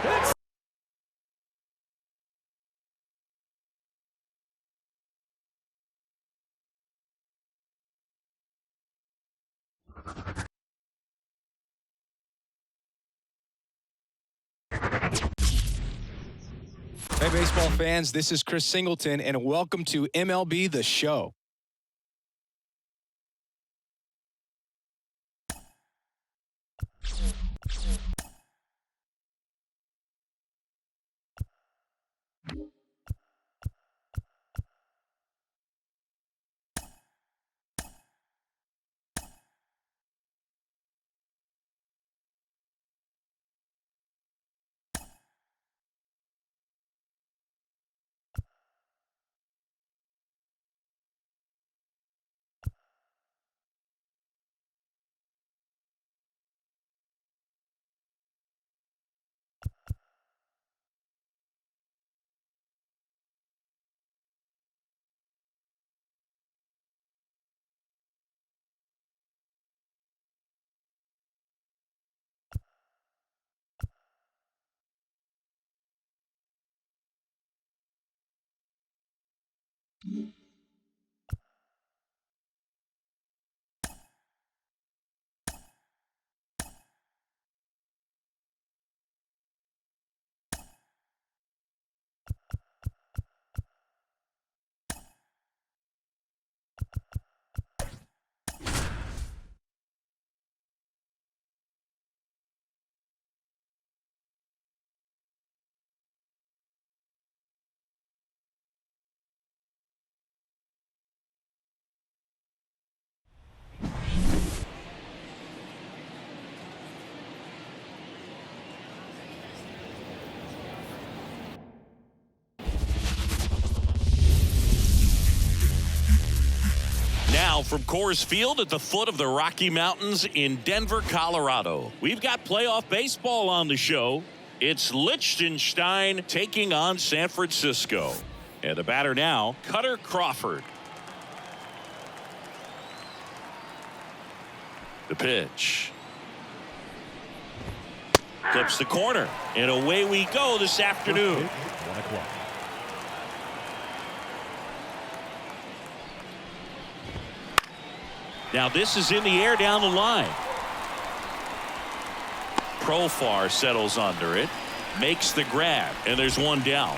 Hey, baseball fans, this is Chris Singleton, and welcome to MLB The Show. Now from Coors Field at the foot of the Rocky Mountains in Denver, Colorado, we've got playoff baseball on the show. It's Liechtenstein taking on San Francisco. And the batter now, Cutter Crawford. The pitch. Clips the corner. And away we go this afternoon. 1 o'clock. Now this is in the air down the line. Profar settles under it, makes the grab, and there's one down.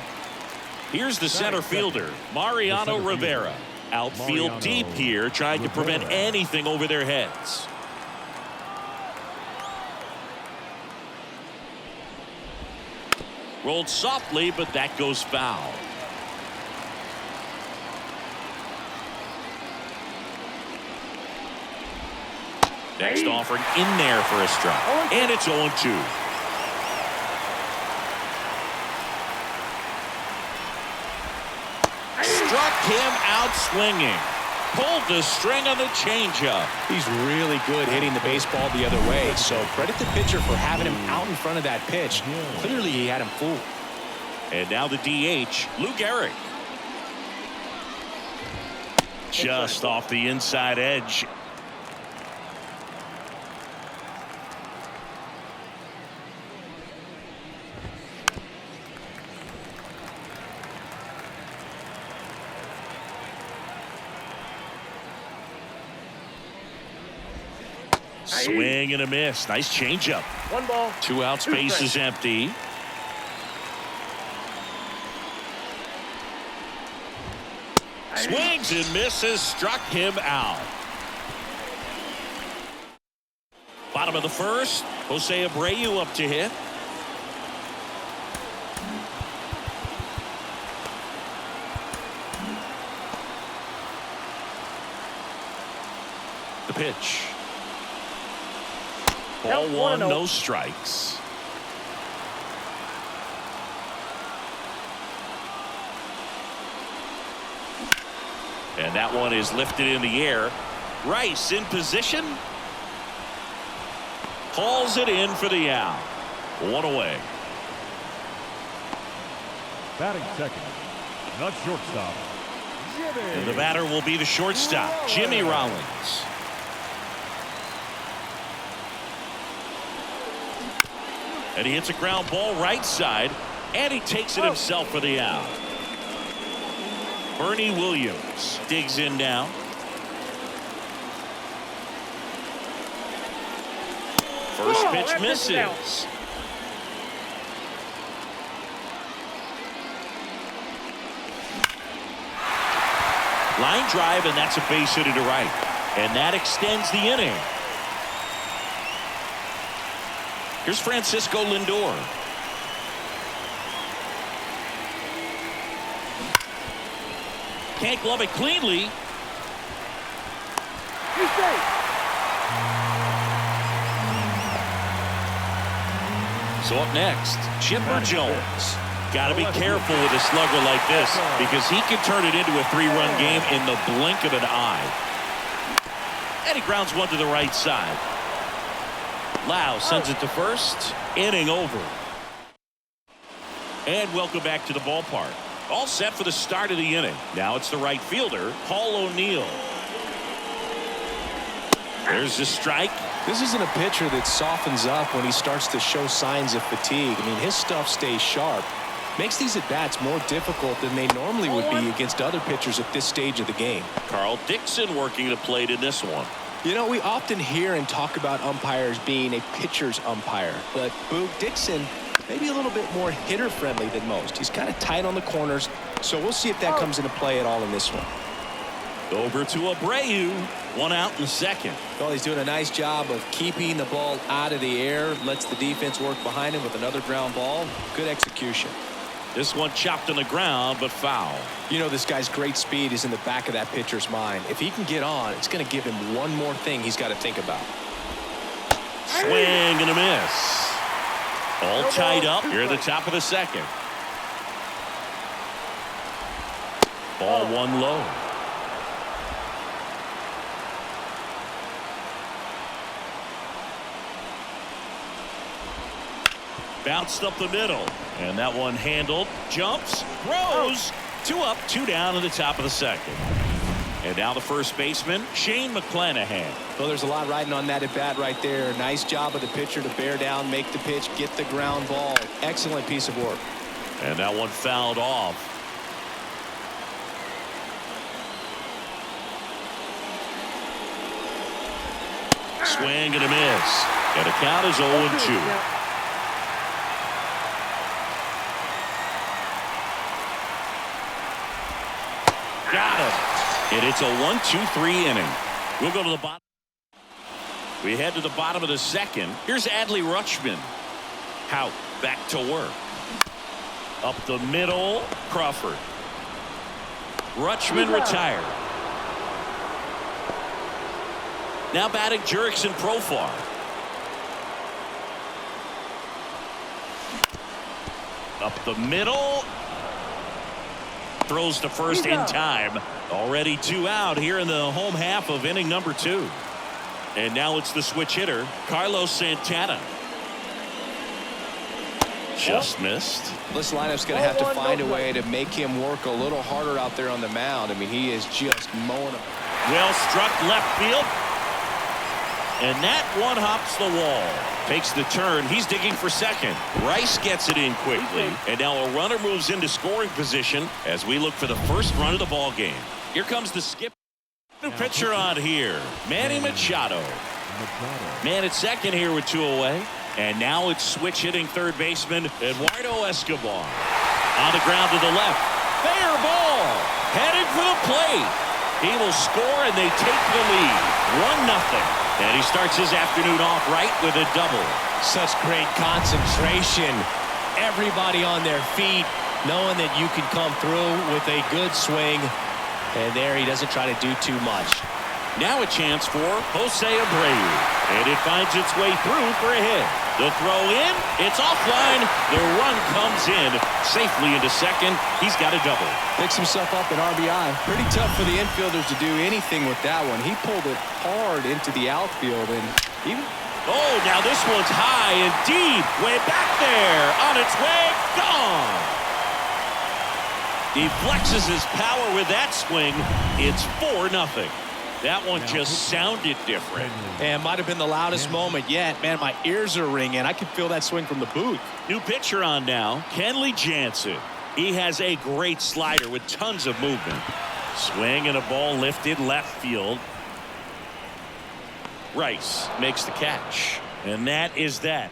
Here's the center fielder, Mariano Rivera. Outfield deep here, trying to prevent anything over their heads. Rolled softly, but that goes foul. Next offering in there for a strike. And it's 0-2. Struck him out swinging. Pulled the string on the changeup. He's really good hitting the baseball the other way, so credit the pitcher for having him out in front of that pitch. Clearly, he had him fooled. And now the DH, Lou Gehrig. Just off the inside edge. Swing and a miss. Nice changeup. 1 ball. 2 outs, base is empty. Swings and misses. Struck him out. Bottom of the first. Jose Abreu up to hit. The pitch. Ball 1, no strikes. And that one is lifted in the air. Rice in position. Hauls it in for the out. 1 away. Batting second. Not shortstop. Jimmy. And the batter will be the shortstop, Jimmy Rollins. And he hits a ground ball right side, and he takes it himself for the out. Bernie Williams digs in now. First pitch misses. Line drive, and that's a base hit to right. And that extends the inning. Here's Francisco Lindor. Can't glove it cleanly. So up next, Chipper Jones. Got to be careful with a slugger like this because he can turn it into a 3-run game in the blink of an eye. And he grounds one to the right side. Lau sends it to first. Inning over. And welcome back to the ballpark. All set for the start of the inning. Now it's the right fielder, Paul O'Neill. There's the strike. This isn't a pitcher that softens up when he starts to show signs of fatigue. I mean, his stuff stays sharp. Makes these at-bats more difficult than they normally would be against other pitchers at this stage of the game. Carl Dixon working the plate in this one. You know, we often hear and talk about umpires being a pitcher's umpire, but Boog Dixon maybe a little bit more hitter-friendly than most. He's kind of tight on the corners, so we'll see if that comes into play at all in this one. Over to Abreu. One out in the second. Well, he's doing a nice job of keeping the ball out of the air, lets the defense work behind him with another ground ball. Good execution. This one chopped on the ground, but foul. You know, this guy's great speed is in the back of that pitcher's mind. If he can get on, it's going to give him one more thing he's got to think about. Swing and a miss. All tied up here at the top of the second. Ball one low. Bounced up the middle, and that one handled, jumps, throws, 2 up, 2 down in the top of the second. And now the first baseman, Shane McClanahan. Well, there's a lot riding on that at bat right there. Nice job of the pitcher to bear down, make the pitch, get the ground ball. Excellent piece of work. And that one fouled off. Swing and a miss. And the count is 0-2. Got him. And it's a 1-2-3 inning. We'll go to the bottom. We head to the bottom of the second. Here's Adley Rutschman. Hout back to work. Up the middle, Crawford. Rutschman retired. Now batting Jurickson Profar. Up the middle. Throws to first in time. Already 2 out here in the home half of inning number 2. And now it's the switch hitter, Carlos Santana. Just missed. This lineup's going to have to find a way to make him work a little harder out there on the mound. I mean, he is just mowing them. Well struck left field. And that one hops the wall. Takes the turn. He's digging for second. Rice gets it in quickly. And now a runner moves into scoring position as we look for the first run of the ball game. Here comes the skip. New pitcher on here, Manny Machado. Man at second here with 2 away. And now it's switch hitting third baseman Eduardo Escobar. On the ground to the left. Fair ball. Headed for the plate. He will score and they take the lead. 1-0. And he starts his afternoon off right with a double. Such great concentration. Everybody on their feet, knowing that you can come through with a good swing. And there he doesn't try to do too much. Now a chance for Jose Abreu. And it finds its way through for a hit. The throw in, it's offline. The run comes in safely into second. He's got a double. Picks himself up an RBI. Pretty tough for the infielders to do anything with that one. He pulled it hard into the outfield and even. Oh, now this one's high and deep. Way back there. On its way. Gone. He flexes his power with that swing. It's 4-0. That one just sounded different. And might have been the loudest moment yet. Man, my ears are ringing. I can feel that swing from the booth. New pitcher on now, Kenley Jansen. He has a great slider with tons of movement. Swing and a ball lifted left field. Rice makes the catch. And that is that.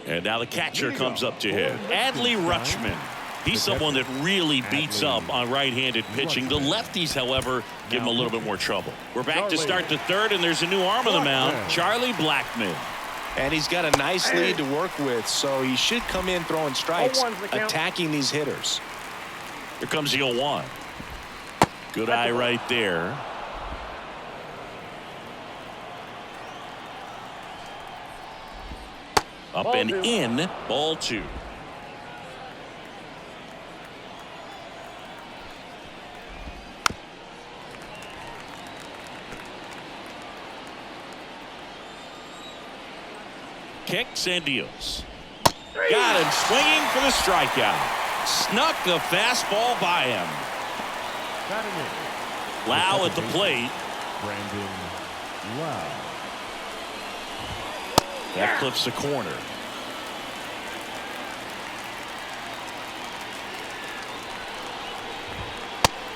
And now the catcher comes up to hit. Adley Rutschman. He's someone that really beats up on right-handed pitching. The lefties, however, give him a little bit more trouble. We're back to start the third, and there's a new arm on the mound, Charlie Blackmon. And he's got a nice lead to work with, so he should come in throwing strikes, attacking these hitters. Here comes the 0-1. Good eye right there. Up and in, ball 2. Kicks and deals. Got him swinging for the strikeout. Snuck the fastball by him. Lau at the plate. Brandon Lau. That clips the corner.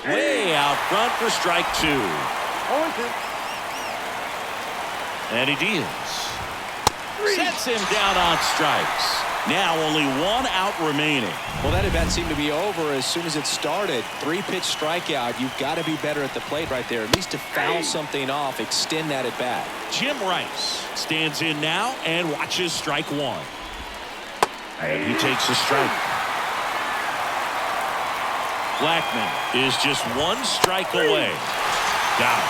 Way out front for strike 2. And he deals. Sets him down on strikes. Now only 1 out remaining. Well, that at-bat seemed to be over as soon as it started. 3-pitch strikeout. You've got to be better at the plate right there. At least to foul something off, extend that at-bat. Jim Rice stands in now and watches strike 1. And he takes a strike. Blackmon is just 1 strike away. Down.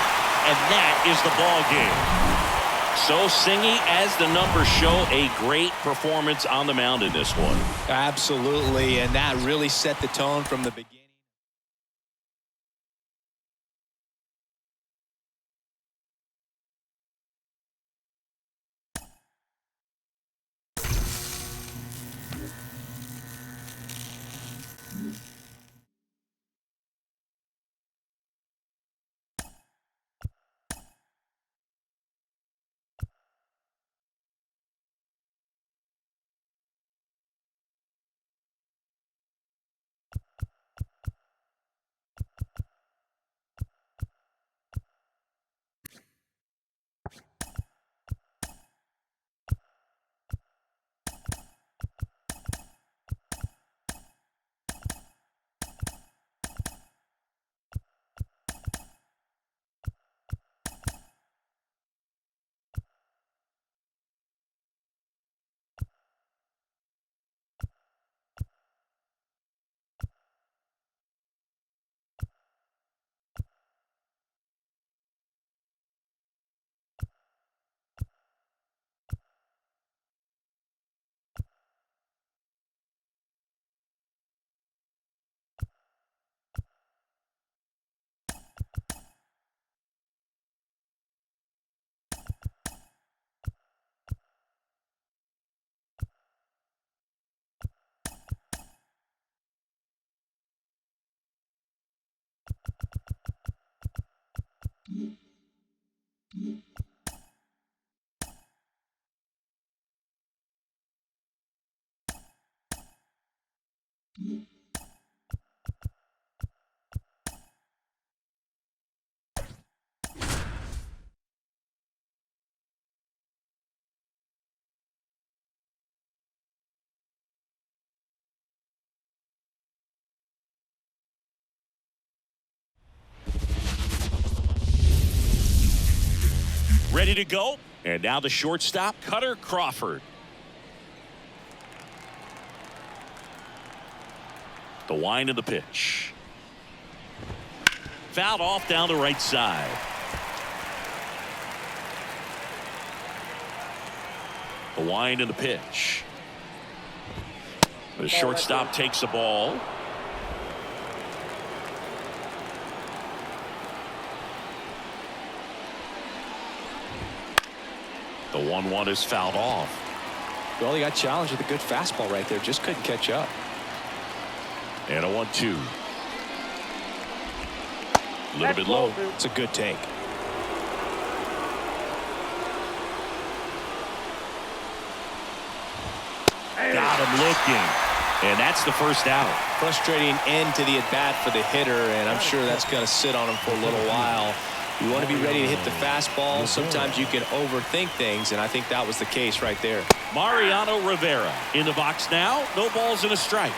And that is the ball game. So Singy, as the numbers show, a great performance on the mound in this one. Absolutely, and that really set the tone from the beginning. Ready to go. And now the shortstop, Cutter Crawford. The wind of the pitch. Fouled off down the right side. The wind of the pitch. The shortstop takes the ball. The 1-1 is fouled off. Well, he got challenged with a good fastball right there. Just couldn't catch up. And a 1-2. A little bit low. It's a good take. Got him looking. And that's the first out. Frustrating end to the at-bat for the hitter, and I'm sure that's going to sit on him for a little while. You want to be ready to hit the fastball. Sometimes you can overthink things, and I think that was the case right there. Mariano Rivera in the box now. No balls and a strike.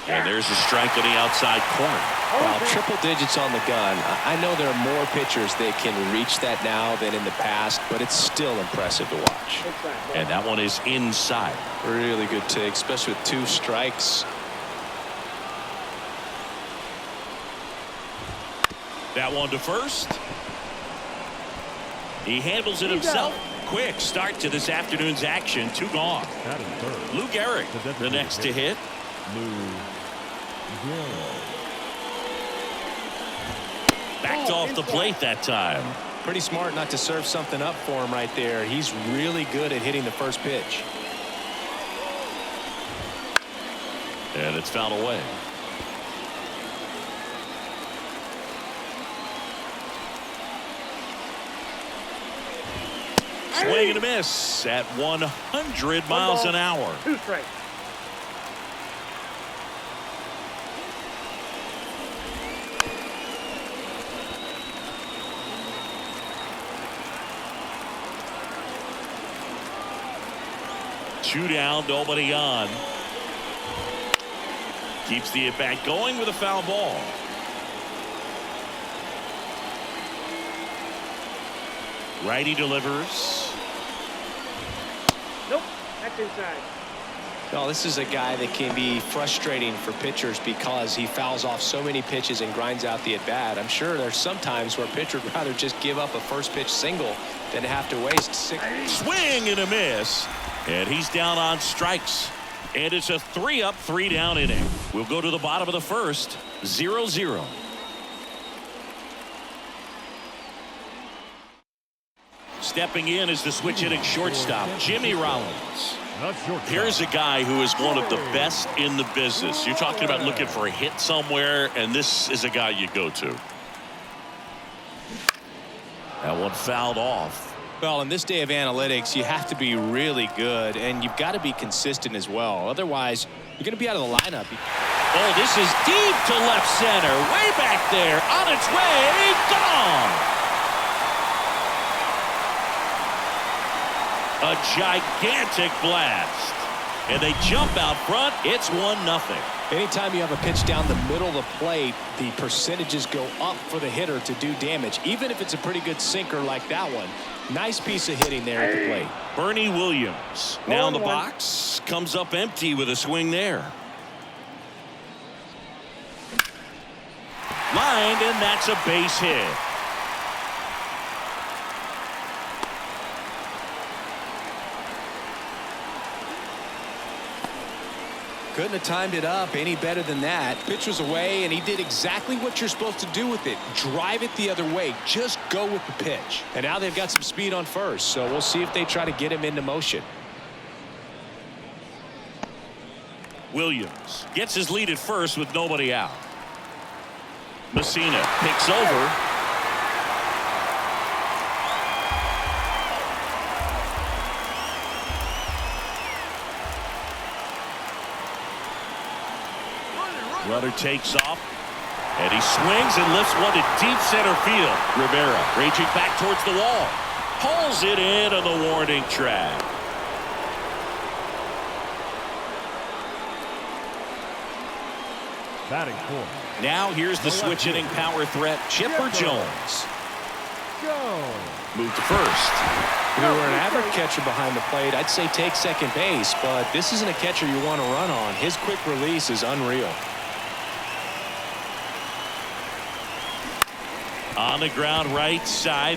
And there's a strike on the outside corner. Well, triple digits on the gun. I know there are more pitchers that can reach that now than in the past, but it's still impressive to watch. And that one is inside. Really good take, especially with 2 strikes. That one to first. He handles it himself. Quick start to this afternoon's action. 2 gone. Lou Gehrig, the next to hit. Backed off the plate that time. Pretty smart not to serve something up for him right there. He's really good at hitting the first pitch. And it's fouled away. Swing and a miss at 100 miles an hour. 2 strikes. Two down, nobody on. Keeps the at bat going with a foul ball. Righty delivers. Nope, that's inside. Well, this is a guy that can be frustrating for pitchers because he fouls off so many pitches and grinds out the at bat. I'm sure there's some times where a pitcher would rather just give up a first pitch single than have to waste 6. Swing and a miss. And he's down on strikes. And it's a 3-up, 3-down inning. We'll go to the bottom of the first. 0-0. Stepping in is the switch hitting shortstop, Jimmy Rollins. Here's a guy who is one of the best in the business. You're talking about looking for a hit somewhere, and this is a guy you go to. That one fouled off. Well, in this day of analytics, you have to be really good, and you've got to be consistent as well. Otherwise, you're going to be out of the lineup. Oh, this is deep to left center. Way back there. On its way. Gone. A gigantic blast. And they jump out front. It's 1-0. Anytime you have a pitch down the middle of the plate, the percentages go up for the hitter to do damage, even if it's a pretty good sinker like that one. Nice piece of hitting there at the plate. Bernie Williams now in the box, comes up empty with a swing there. Lined, and that's a base hit. Couldn't have timed it up any better than that. Pitch was away, and he did exactly what you're supposed to do with it. Drive it the other way. Just go with the pitch. And now they've got some speed on first, so we'll see if they try to get him into motion. Williams gets his lead at first with nobody out. Messina picks over. Runner takes off, and he swings and lifts one to deep center field. Rivera raging back towards the wall. Pulls it in on the warning track. Batting fourth. Now here's the switch hitting power threat, Chipper Jones. Move to first. If you were an average catcher behind the plate, I'd say take second base, but this isn't a catcher you want to run on. His quick release is unreal. On the ground right side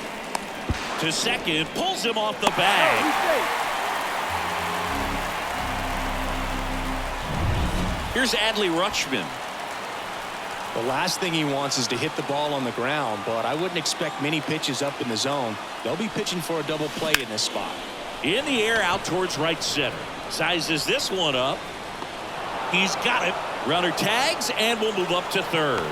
to second, pulls him off the bag. Here's Adley Rutschman. The last thing he wants is to hit the ball on the ground, but I wouldn't expect many pitches up in the zone. They'll be pitching for a double play in this spot. In the air out towards right center. Sizes this one up. He's got it. Runner tags, and we'll move up to third.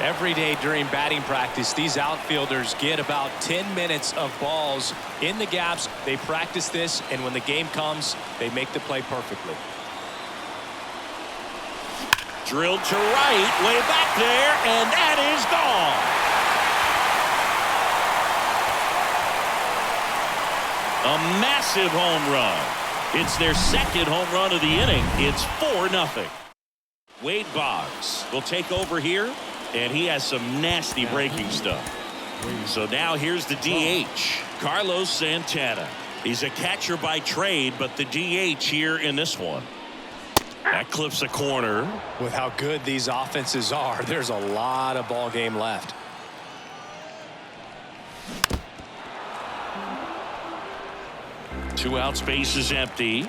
Every day during batting practice, these outfielders get about 10 minutes of balls in the gaps. They practice this, and when the game comes, they make the play perfectly. Drilled to right, way back there, and that is gone. A massive home run. It's their second home run of the inning. It's 4-0. Wade Boggs will take over here, and he has some nasty breaking stuff. So now here's the DH, Carlos Santana. He's a catcher by trade, but the DH here in this one. That clips a corner. With how good these offenses are, there's a lot of ball game left. Two out, space is empty.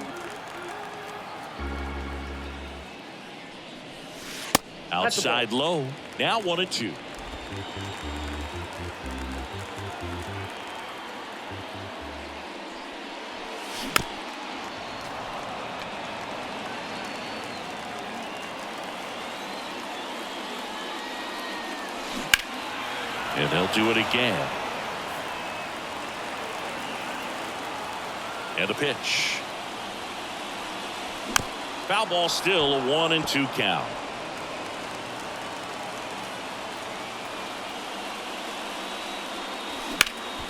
Outside low. Now 1-2. And they'll do it again. And a pitch. Foul ball, still a 1-2 count.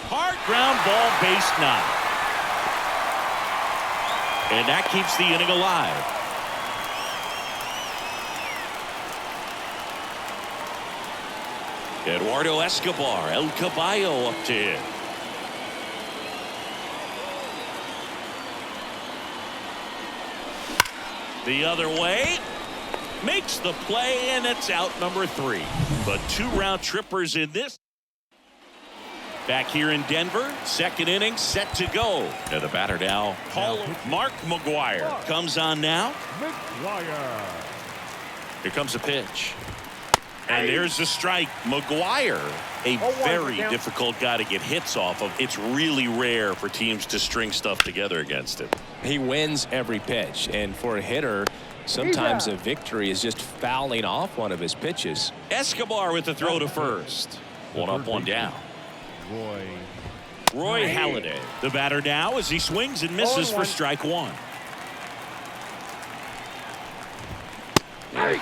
Hard ground ball, base knock. And that keeps the inning alive. Eduardo Escobar, El Caballo up to hit. The other way. Makes the play, and it's out number 3. But 2 round trippers in this. Back here in Denver, second inning set to go. And the batter now, Mark McGwire comes on now. Here comes a pitch. And there's the strike. McGwire, a very difficult guy to get hits off of. It's really rare for teams to string stuff together against him. He wins every pitch, and for a hitter, sometimes a victory is just fouling off one of his pitches. Escobar with the throw to first. 1 up, 1 down. Roy Halladay, the batter now, as he swings and misses for strike 1.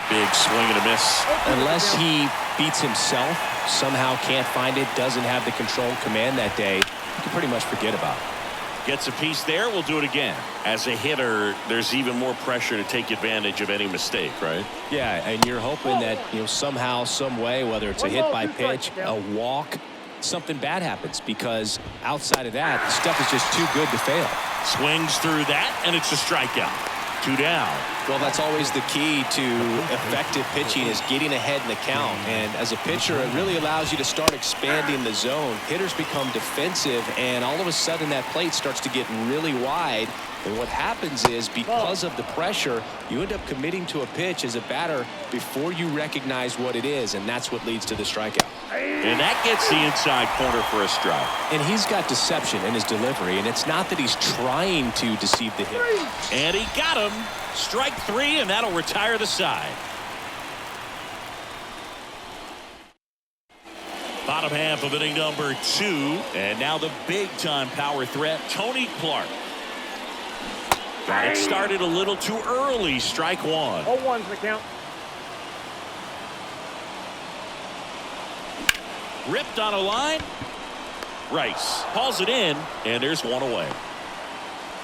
Big swing and a miss. Unless he beats himself, somehow can't find it, doesn't have the control and command that day, you can pretty much forget about it. Gets a piece there. We'll do it again. As a hitter, there's even more pressure to take advantage of any mistake, right? Yeah, and you're hoping that, somehow, some way, whether it's a hit by pitch, a walk, something bad happens, because outside of that, the stuff is just too good to fail. Swings through that, and it's a strikeout. 2 down. Well, that's always the key to effective pitching, is getting ahead in the count. And as a pitcher, it really allows you to start expanding the zone. Hitters become defensive, and all of a sudden that plate starts to get really wide. And what happens is, because of the pressure, you end up committing to a pitch as a batter before you recognize what it is, and that's what leads to the strikeout. And that gets the inside corner for a strike. And he's got deception in his delivery, and it's not that he's trying to deceive the hitter. And he got him. Strike 3, and that'll retire the side. Bottom half of inning number 2, and now the big-time power threat, Tony Clark. Got it started a little too early. Strike 1. 0-1's the count. Ripped on a line. Rice hauls it in, and there's 1 away.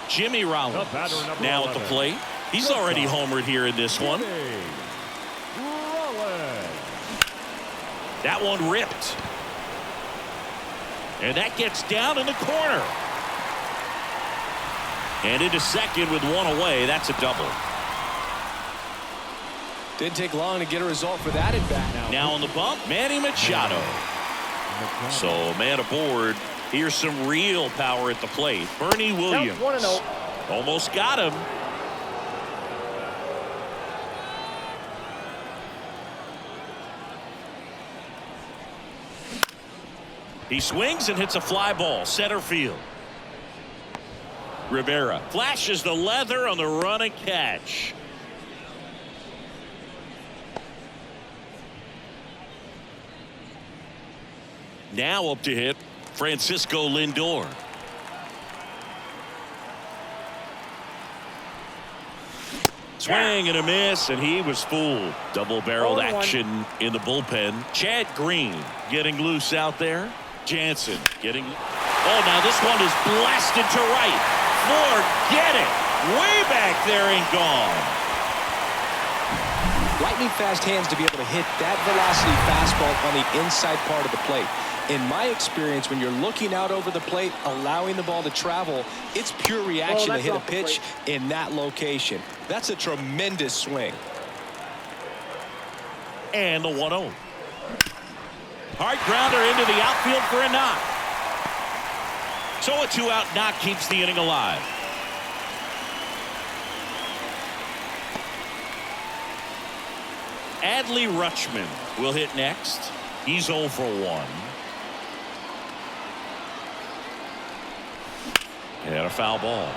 Jimmy Rollins now at the plate. He's already homered here in this one. That one ripped. And that gets down in the corner. And into second with 1 away. That's a double. Didn't take long to get a result for that at bat. Now on the bump, Manny Machado. So man aboard. Here's some real power at the plate. Bernie Williams. 1-0. Almost got him. He swings and hits a fly ball center field. Rivera flashes the leather on the run and catch. Now up to hit Francisco Lindor. Swing and a miss, and he was fooled. Double-barreled action in the bullpen. Chad Green getting loose out there. Jansen getting... Oh, now this one is blasted to right. Forget it. Way back there and gone. Lightning fast hands to be able to hit that velocity fastball on the inside part of the plate. In my experience, when you're looking out over the plate, allowing the ball to travel, it's pure reaction to hit a pitch in that location. That's a tremendous swing. And the 1-0. Hard grounder into the outfield for a knock. So a 2-out knock keeps the inning alive. Adley Rutschman will hit next. He's 0 for 1. And a foul ball.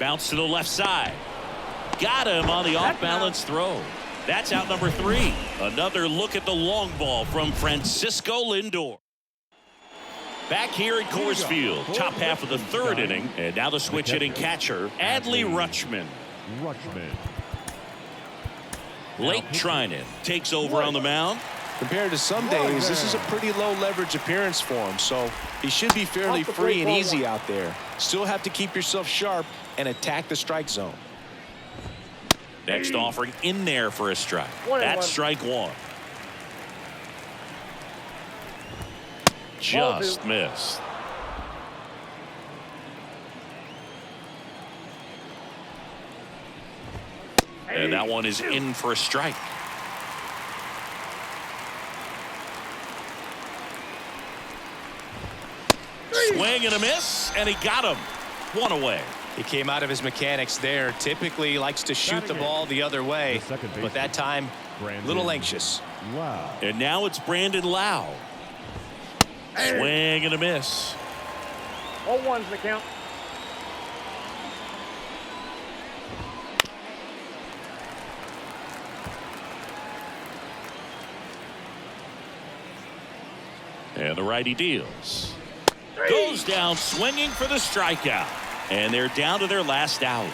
Bounce to the left side. Got him on the off-balance throw. That's out number 3. Another look at the long ball from Francisco Lindor. Back here at Coors Field, top half of the 3rd inning, and now the switch hitting catcher, Adley Rutschman. Blake Trinan takes over on the mound. Compared to some days, this is a pretty low leverage appearance for him, so he should be fairly free and easy out there. Still have to keep yourself sharp and attack the strike zone. Next offering in there for a strike. That's strike 1. Just missed. And that one is in for a strike. Swing and a miss, and he got him. 1 away. He came out of his mechanics there. Typically likes to shoot the ball the other way, but that time a little anxious. And now it's Brandon Lau. Swing and a miss. 0-1's the count. And the righty deals. Goes down swinging for the strikeout. And they're down to their last out.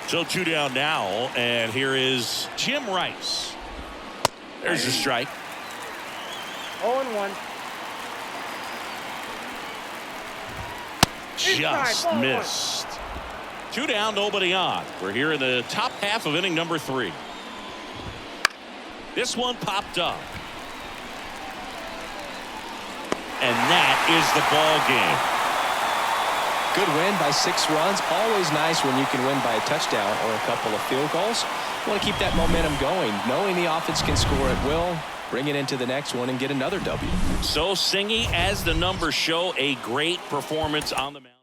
So 2 down now, and here is Jim Rice. There's a strike. 0-1. Just missed. 2 down, nobody on. We're here in the top half of inning number 3. This one popped up. And that is the ball game. Good win by 6 runs. Always nice when you can win by a touchdown or a couple of field goals. You want to keep that momentum going, knowing the offense can score at will, bring it into the next one and get another W. So Singy, as the numbers show, a great performance on the mound.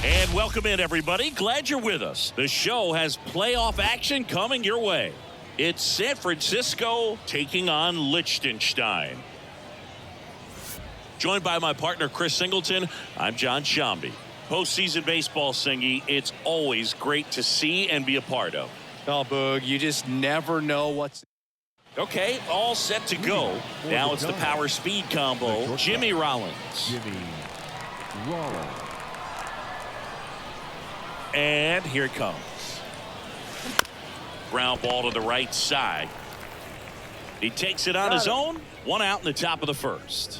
And welcome in, everybody. Glad you're with us. The show has playoff action coming your way. It's San Francisco taking on Liechtenstein. Joined by my partner, Chris Singleton, I'm John Shambi. Postseason baseball, Singy, it's always great to see and be a part of. Oh, Boog, you just never know what's... Okay, all set to go. Now it's the power speed combo. Jimmy Rollins. And here it comes. Ground ball to the right side. He takes it on his own. 1 out in the top of the 1st.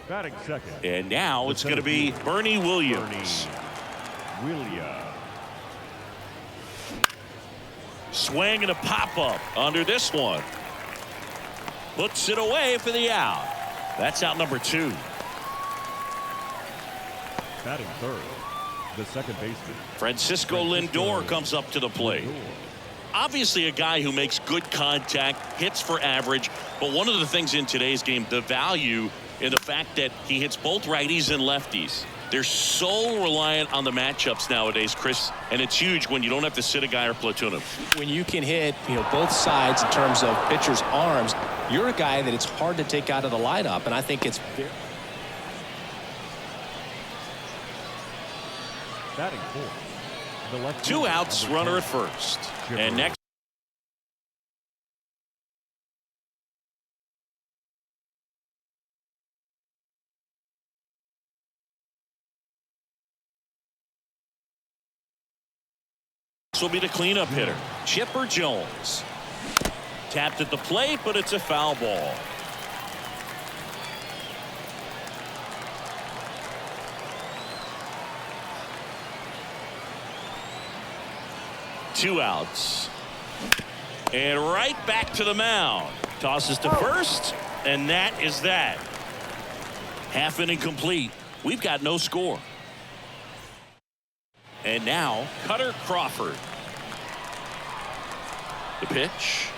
Batting second. And now it's going to be Bernie Williams. Swing and a pop-up under this one. Puts it away for the out. That's out number 2. Batting third, the second baseman. Francisco Lindor comes up to the plate. Obviously a guy who makes good contact, hits for average, but one of the things in today's game, the value in the fact that he hits both righties and lefties. They're so reliant on the matchups nowadays, Chris, and it's huge when you don't have to sit a guy or platoon him. When you can hit, both sides in terms of pitchers' arms, you're a guy that it's hard to take out of the lineup, and I think it's very... Batting fourth, the left. 2 outs, runner at first. And next. This will be the cleanup hitter, Chipper Jones. Tapped at the plate, but it's a foul ball. Two outs. And right back to the mound. Tosses to first, and that is that. Half inning complete. We've got no score. And now Cutter Crawford. The pitch.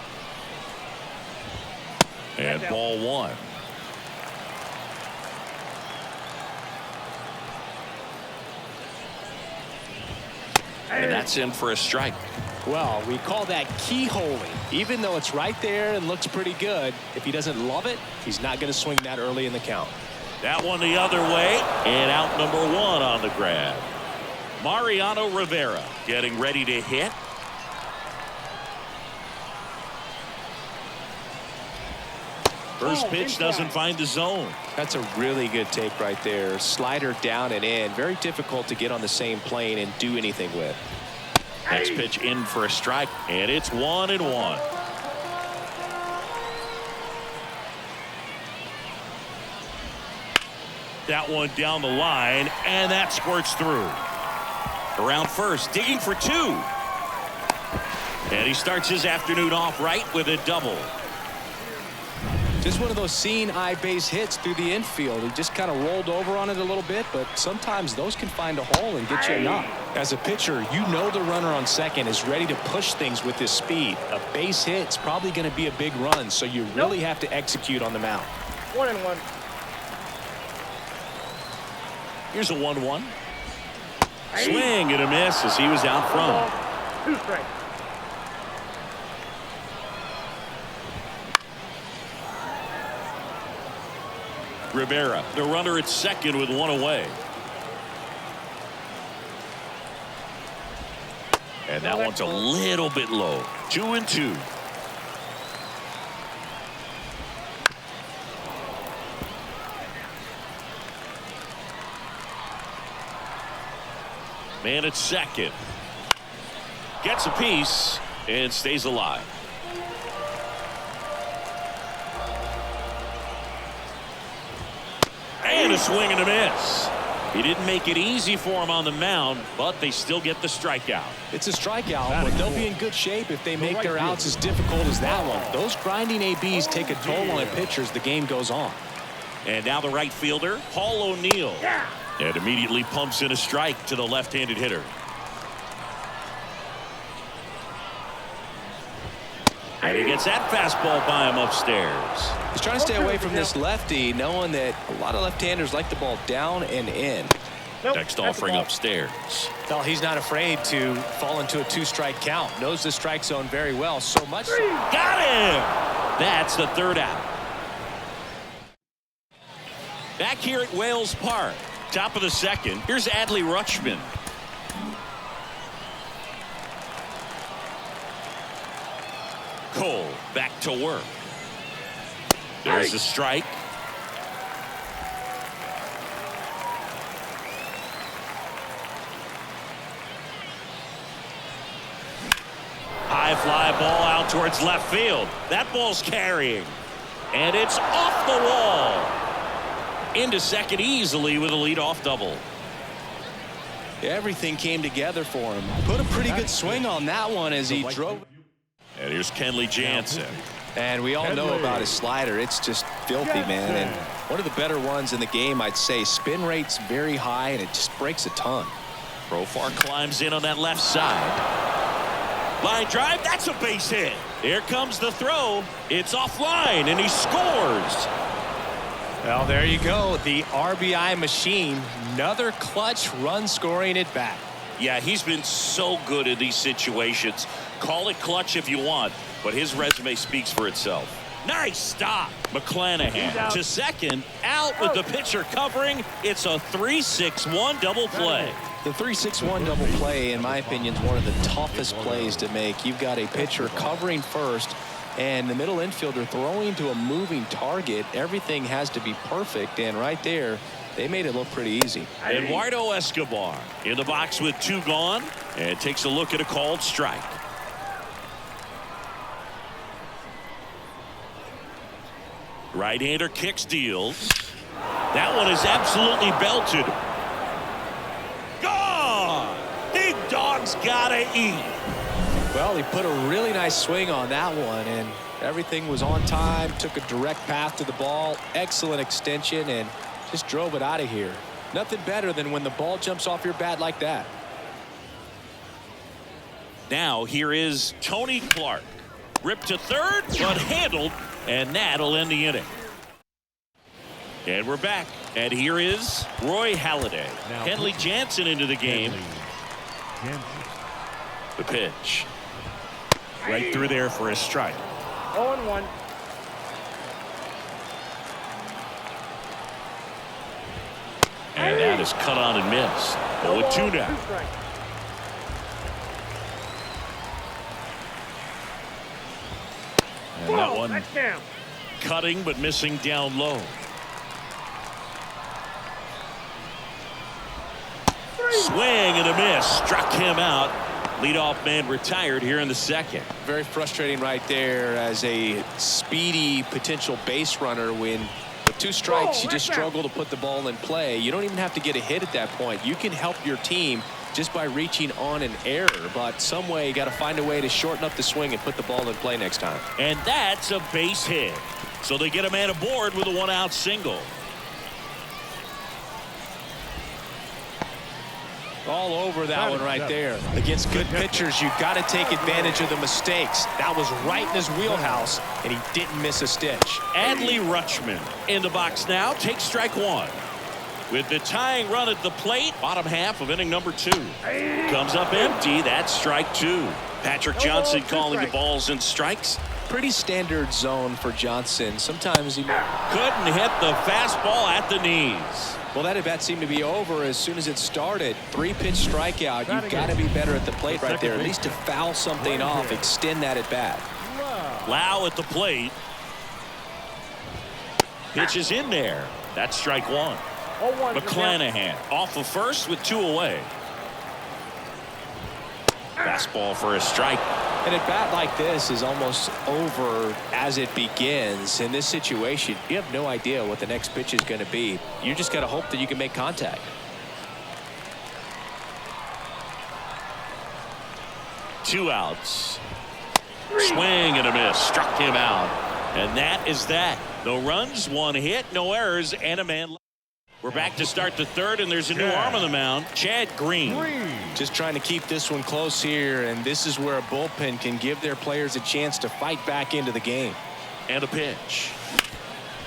And ball 1. And that's in for a strike. Well, we call that keyholing. Even though it's right there and looks pretty good, if he doesn't love it, he's not going to swing that early in the count. That one the other way, and out number 1 on the grab. Mariano Rivera getting ready to hit. First pitch doesn't find the zone. That's a really good take right there. Slider down and in. Very difficult to get on the same plane and do anything with. Next pitch in for a strike, and it's 1-1. That one down the line, and that squirts through. Around first, digging for 2. And he starts his afternoon off right with a double. Just one of those seeing eye base hits through the infield. He just kind of rolled over on it a little bit, but sometimes those can find a hole and get you a knock. As a pitcher, you know the runner on second is ready to push things with his speed. A base hit's probably going to be a big run, so you really have to execute on the mound. 1-1. Here's a 1-1. Swing and a miss as he was out front. 2 strikes. Rivera, the runner at second with 1 away. And that one's a little bit low. 2-2. Man at second. Gets a piece and stays alive. And a swing and a miss. He didn't make it easy for him on the mound, but they still get the strikeout. It's a strikeout, but they'll be in good shape if they make their outs as difficult as that one. Those grinding ABs take a toll on a pitcher as the game goes on. And now the right fielder, Paul O'Neill. And immediately pumps in a strike to the left-handed hitter. And he gets that fastball by him upstairs. He's trying to stay away from this lefty, knowing that a lot of left-handers like the ball down and in. Next offering upstairs. Well, he's not afraid to fall into a 2-strike count. Knows the strike zone very well, so much. Got him! That's the 3rd out. Back here at Wales Park. Top of the 2nd. Here's Adley Rutschman. Cole back to work. There's a strike. High fly ball out towards left field. That ball's carrying. And it's off the wall. Into second easily with a leadoff double. Everything came together for him. Put a pretty good swing on that one as he drove. Here's Kenley Jansen. And we all know about his slider. It's just filthy, man. And one of the better ones in the game, I'd say. Spin rate's very high, and it just breaks a ton. Profar climbs in on that left side. Line drive, that's a base hit. Here comes the throw. It's offline, and he scores. Well, there you go. The RBI machine. Another clutch run scoring at bat. Yeah, he's been so good in these situations. Call it clutch if you want, but his resume speaks for itself. Nice stop. McClanahan to second, out with the pitcher covering. It's a 3-6-1 double play. The 3-6-1 double play, in my opinion, is one of the toughest plays to make. You've got a pitcher covering first and the middle infielder throwing to a moving target. Everything has to be perfect, and right there, they made it look pretty easy. Eduardo Escobar in the box with 2 gone, and takes a look at a called strike. Right-hander kicks, deals. That one is absolutely belted. Gone! Big dog's gotta eat. Well, he put a really nice swing on that one, and everything was on time. Took a direct path to the ball. Excellent extension, and just drove it out of here. Nothing better than when the ball jumps off your bat like that. Now here is Tony Clark. Ripped to third, but handled, and that'll end the inning. And we're back. And here is Roy Halladay. Kenley Jansen into the game. The pitch. Right through there for a strike. 0-1. And that is cut on and missed. 0-2 now. 2 strikes. And that one That's down. cutting but missing down low. Swing and a miss. Struck him out. Leadoff man retired here in the second. Very frustrating right there as a speedy potential base runner. When with 2 strikes, you just struggle to put the ball in play. You don't even have to get a hit at that point. You can help your team just by reaching on an error, but some way you got to find a way to shorten up the swing and put the ball in play next time. And that's a base hit. So they get a man aboard with a 1-out single. All over that one right there. Against good pitchers, you got to take advantage of the mistakes. That was right in his wheelhouse, and he didn't miss a stitch. Adley Rutschman in the box now. Takes strike 1. With the tying run at the plate, bottom half of inning number 2. Comes up empty. That's strike 2. Patrick Johnson calling the balls and strikes. Pretty standard zone for Johnson. Sometimes he couldn't hit the fastball at the knees. Well, that at bat seemed to be over as soon as it started. 3-pitch strikeout. You've got to be better at the plate right there, at least to foul something off, extend that at bat. Lau at the plate. Pitch is in there. That's strike 1. McClanahan off of first with 2 away. Fastball for a strike. And at bat like this is almost over as it begins. In this situation, you have no idea what the next pitch is going to be. You just got to hope that you can make contact. Two outs. Swing and a miss. Struck him out. And that is that. No runs, 1 hit, no errors, and a man. We're back to start the third, and there's a new arm on the mound, Chad Green. Just trying to keep this one close here, and this is where a bullpen can give their players a chance to fight back into the game. And a pitch.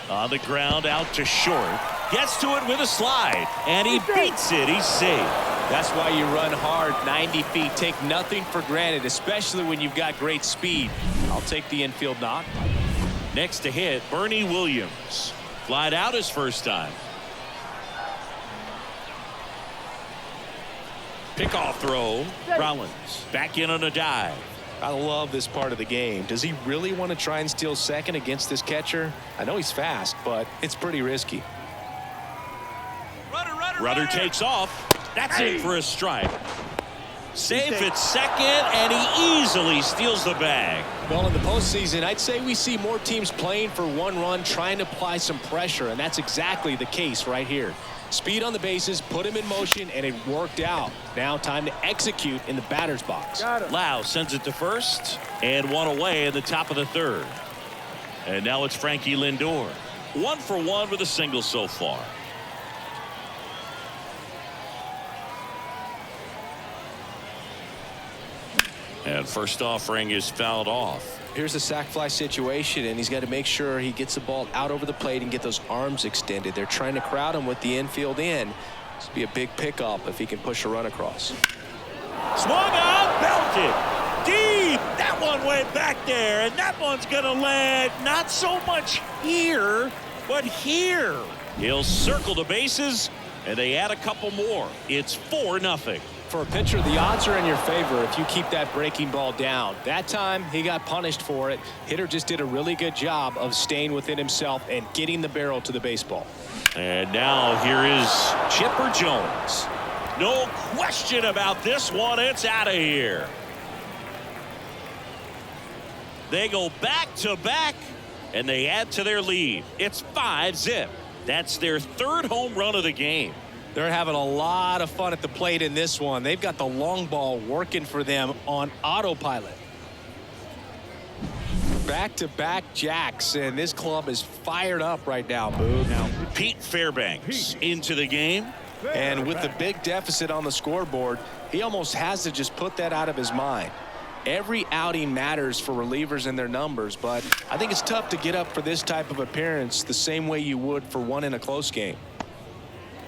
On the ground, out to short. Gets to it with a slide, and he beats it. He's safe. That's why you run hard 90 feet. Take nothing for granted, especially when you've got great speed. I'll take the infield knock. Next to hit, Bernie Williams. Flied out his first time. Pickoff throw. Rollins back in on a dive. I love this part of the game. Does he really want to try and steal second against this catcher? I know he's fast, but it's pretty risky. Rudder takes off. That's it for a strike. Safe at second, and he easily steals the bag. Well, in the postseason, I'd say we see more teams playing for one run, trying to apply some pressure, and that's exactly the case right here. Speed on the bases, put him in motion, and it worked out. Now time to execute in the batter's box. Lau sends it to first, and one away in the top of the third. And now it's Frankie Lindor. 1 for 1 with a single so far. And first offering is fouled off. Here's a sac fly situation, and he's got to make sure he gets the ball out over the plate and get those arms extended. They're trying to crowd him with the infield in. This would be a big pickup if he can push a run across. Swung out, belted deep. That one went back there, and that one's going to land not so much here, but here. He'll circle the bases, and they add a couple more. It's 4-0. For a pitcher, the odds are in your favor if you keep that breaking ball down. That time, he got punished for it. Hitter just did a really good job of staying within himself and getting the barrel to the baseball. And now here is Chipper Jones. No question about this one. It's out of here. They go back-to-back, and they add to their lead. It's 5-0. That's their third home run of the game. They're having a lot of fun at the plate in this one. They've got the long ball working for them on autopilot. Back-to-back jacks, and this club is fired up right now, Boog. Now Pete Fairbanks into the game. And with the big deficit on the scoreboard, he almost has to just put that out of his mind. Every outing matters for relievers and their numbers, but I think it's tough to get up for this type of appearance the same way you would for one in a close game.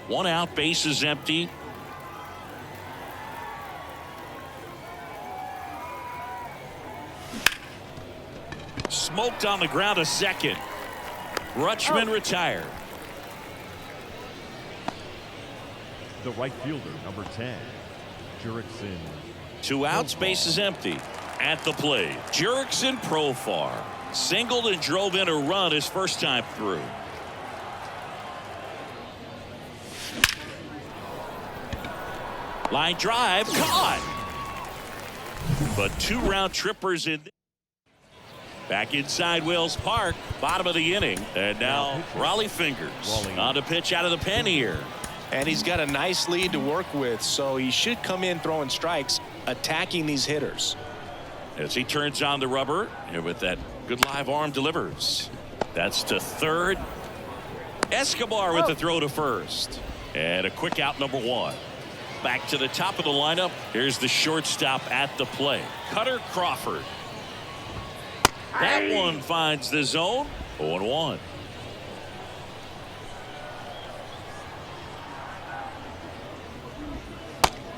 1 out, base is empty. Smoked on the ground a second. Rutschman retired. The right fielder, number 10, Jurickson. 2 outs, base is empty. At the plate, Jurickson Profar singled and drove in a run his first time through. Line drive, caught. But 2 round trippers in. Back inside Wells Park, bottom of the inning. And now Raleigh Fingers on to pitch out of the pen here. And he's got a nice lead to work with, so he should come in throwing strikes, attacking these hitters. As he turns on the rubber, and with that good live arm delivers. That's to third. Escobar with the throw to first. And a quick out, number 1. Back to the top of the lineup. Here's the shortstop at the plate, Cutter Crawford. That one finds the zone. 0-1.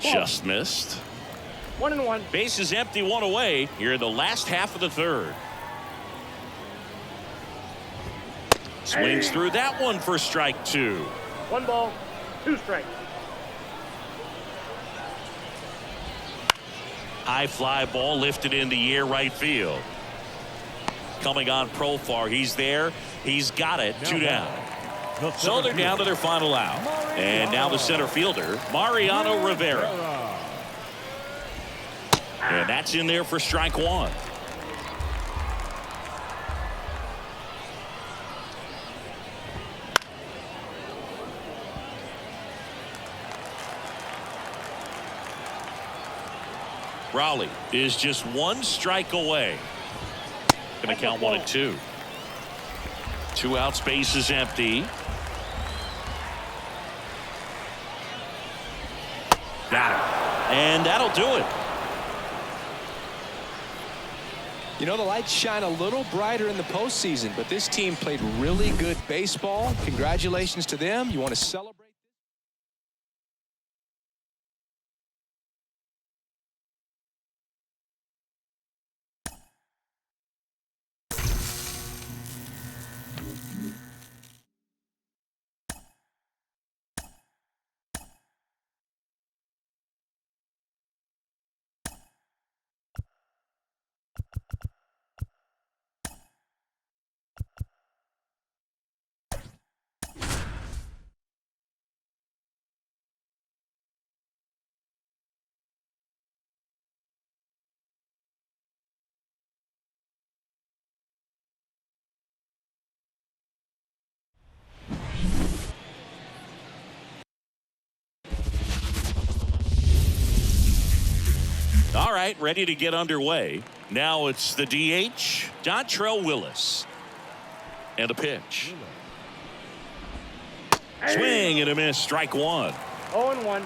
Just missed. 1-1. Base is empty, 1 away here in the last half of the third. Swings through that one for strike 2. 1 ball, 2 strikes. High fly ball lifted in the air, right field. Coming on Profar. He's there. He's got it. 2 down. So they're down to their final out. And now the center fielder, Mariano Rivera. And that's in there for strike 1. Raleigh is just 1 strike away. Going to count 1-2. 2 outs, base is empty. Got it. And that'll do it. You know, the lights shine a little brighter in the postseason, but this team played really good baseball. Congratulations to them. You want to celebrate? All right, ready to get underway. Now it's the DH, Dontrell Willis. And a pitch. Swing and a miss, strike one. 0-1.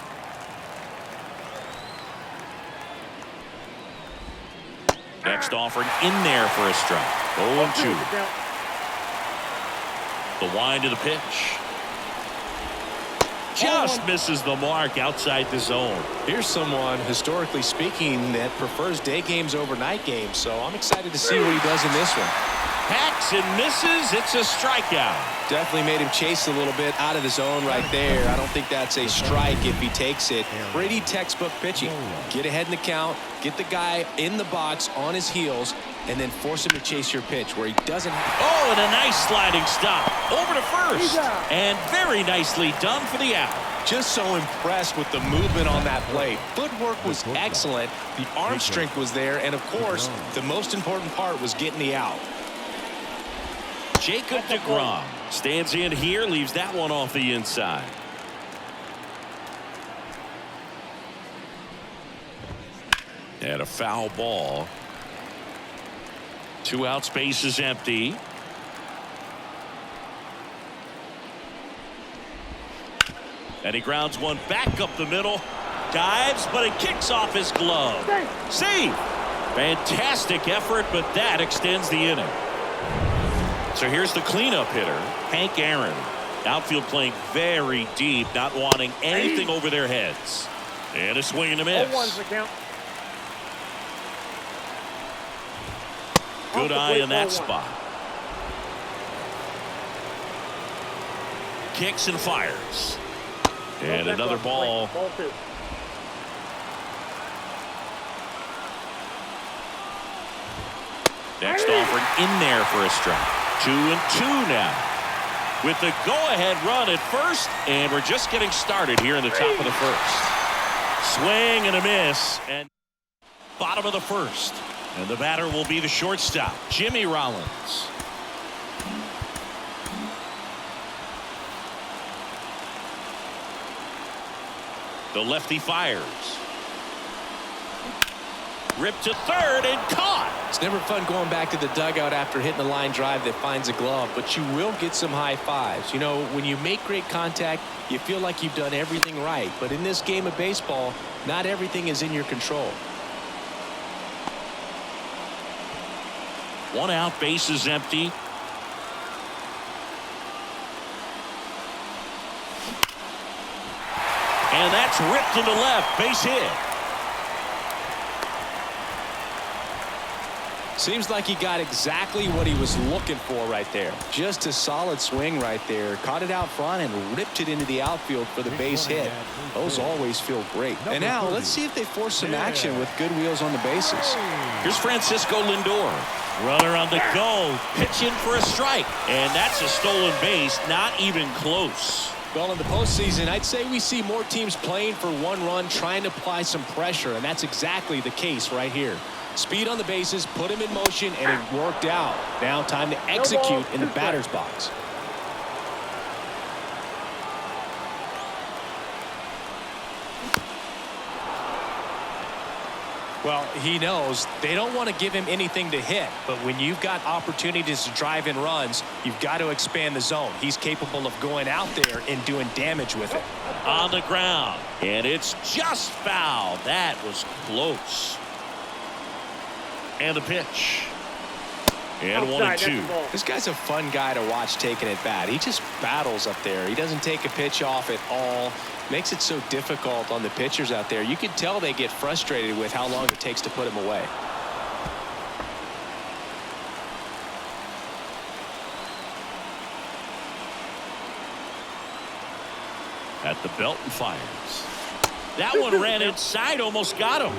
Next offering in there for a strike. 0-2. The wind to the pitch. Just misses the mark outside the zone. Here's someone, historically speaking, that prefers day games over night games. So I'm excited to see what he does in this one. Hacks and misses. It's a strikeout. Definitely made him chase a little bit out of the zone right there. I don't think that's a strike if he takes it. Pretty textbook pitching. Get ahead in the count, get the guy in the box on his heels, and then force him to chase your pitch where he doesn't have. Oh, and a nice sliding stop. Over to first. And very nicely done for the out. Just so impressed with the movement on that play. Footwork was excellent. The arm strength was there. And, of course, the most important part was getting the out. Jacob deGrom stands in here, leaves that one off the inside. And a foul ball. 2 outs, base is empty. And he grounds one back up the middle. Dives, but it kicks off his glove. Save! Fantastic effort, but that extends the inning. So here's the cleanup hitter, Hank Aaron. Outfield playing very deep, not wanting anything over their heads. And a swing and a miss. 0-1's the count. Good eye in that spot. Kicks and fires. And another ball. Ball 2. Next offering in there for a strike. 2-2 now. With the go-ahead run at first, and we're just getting started here in the top of the first. Swing and a miss, and bottom of the first. And the batter will be the shortstop, Jimmy Rollins. The lefty fires. Ripped to third and caught. It's never fun going back to the dugout after hitting a line drive that finds a glove, but you will get some high fives. You know, when you make great contact, you feel like you've done everything right. But in this game of baseball, not everything is in your control. 1 out, base is empty. And that's ripped into left, base hit. Seems like he got exactly what he was looking for right there. Just a solid swing right there. Caught it out front and ripped it into the outfield for the base hit. Those always feel great. And now let's see if they force some action with good wheels on the bases. Here's Francisco Lindor. Runner on the go. Pitching for a strike. And that's a stolen base. Not even close. Well, in the postseason, I'd say we see more teams playing for one run, trying to apply some pressure. And that's exactly the case right here. Speed on the bases, put him in motion, and it worked out. Now time to execute in the batter's box. Well, he knows they don't want to give him anything to hit, but when you've got opportunities to drive in runs, you've got to expand the zone. He's capable of going out there and doing damage with it. On the ground, and it's just foul. That was close. And the pitch. And 1-2. This guy's a fun guy to watch taking at bat. He just battles up there. He doesn't take a pitch off at all. Makes it so difficult on the pitchers out there. You can tell they get frustrated with how long it takes to put him away. At the belt and fires. That one ran inside, almost got him.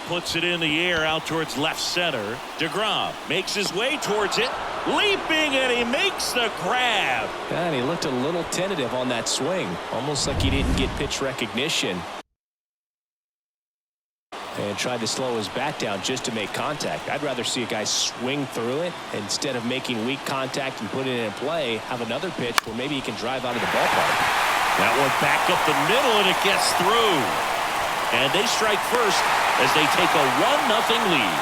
Puts it in the air out towards left center. deGrom makes his way towards it. Leaping, and he makes the grab. And he looked a little tentative on that swing. Almost like he didn't get pitch recognition. and tried to slow his bat down just to make contact. I'd rather see a guy swing through it instead of making weak contact and putting it in play. Have another pitch where maybe he can drive out of the ballpark. That one back up the middle, and it gets through. And they strike first as they take a 1-0 lead.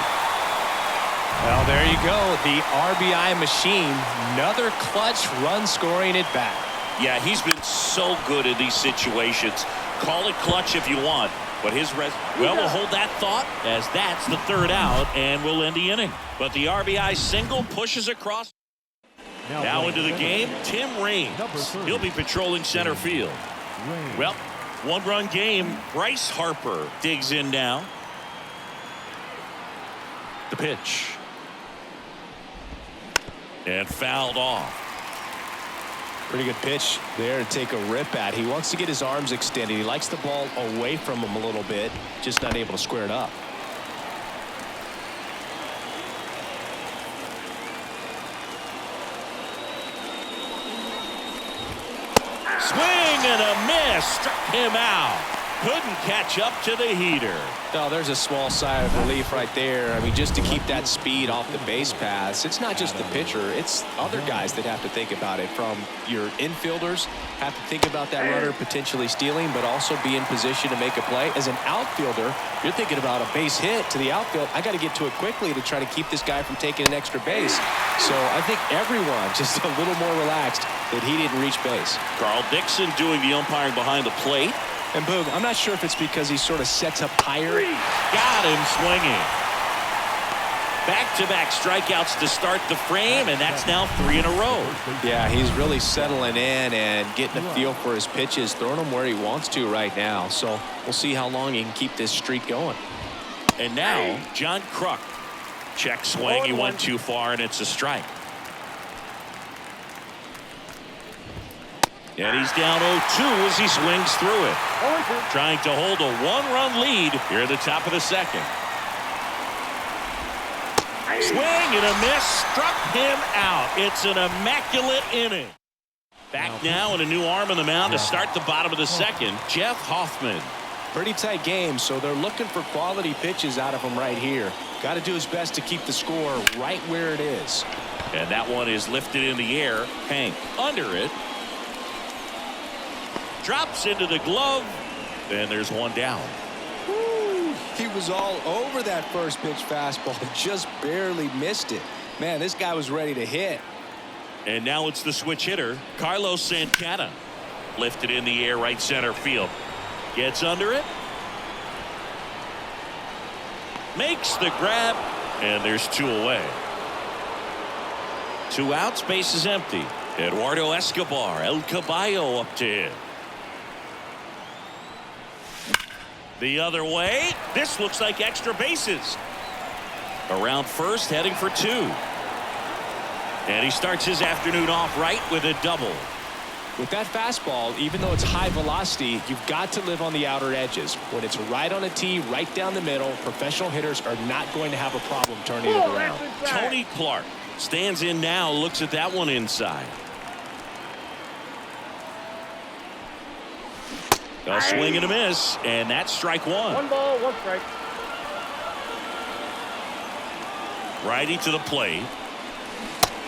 Well, there you go. The RBI machine. Another clutch run scoring at bat. Yeah, he's been so good in these situations. Call it clutch if you want, but well, we'll hold that thought as that's the third out, and we'll end the inning. But the RBI single pushes across. Now into the game, Tim Raines. He'll be patrolling center field. Well, one-run game. Bryce Harper digs in now. The pitch. And fouled off. Pretty good pitch there to take a rip at. He wants to get his arms extended. He likes the ball away from him a little bit, just not able to square it up. Swing and a miss. Struck him out. Couldn't catch up to the heater. Oh, there's a small sigh of relief right there. I mean, just to keep that speed off the base paths. It's not just the pitcher. It's other guys that have to think about it. From your infielders have to think about that runner potentially stealing, but also be in position to make a play. As an outfielder, you're thinking about a base hit to the outfield. I got to get to it quickly to try to keep this guy from taking an extra base. So I think everyone just a little more relaxed that he didn't reach base. Carl Dixon doing the umpiring behind the plate. And Boog, I'm not sure if it's because he sort of sets up higher. Got him swinging. Back-to-back strikeouts to start the frame, and that's now 3 in a row. Yeah, he's really settling in and getting a feel for his pitches, throwing them where he wants to right now. So we'll see how long he can keep this streak going. And now, John Kruk. Check swing. He went too far, and it's a strike. And he's down 0-2 as he swings through it. Trying to hold a 1-run lead here at the top of the second. Swing and a miss. Struck him out. It's an immaculate inning. Back now and a new arm on the mound to start the bottom of the second. Jeff Hoffman. Pretty tight game, so they're looking for quality pitches out of him right here. Got to do his best to keep the score right where it is. And that one is lifted in the air. Hank under it. Drops into the glove, and there's one down. Woo, he was all over that first pitch fastball, just barely missed it. Man, this guy was ready to hit. And now it's the switch hitter, Carlos Santana. Lifted in the air, right center field. Gets under it. Makes the grab, and there's 2 away. 2 outs, base is empty. Eduardo Escobar, El Caballo up to hit. The other way. This looks like extra bases. Around first, heading for 2. And he starts his afternoon off right with a double. With that fastball, even though it's high velocity, you've got to live on the outer edges. When it's right on a tee, right down the middle, professional hitters are not going to have a problem turning it around. Tony Clark stands in now, looks at that one inside. A swing and a miss, and that's strike 1. 1 ball, 1 strike. Righty to the plate.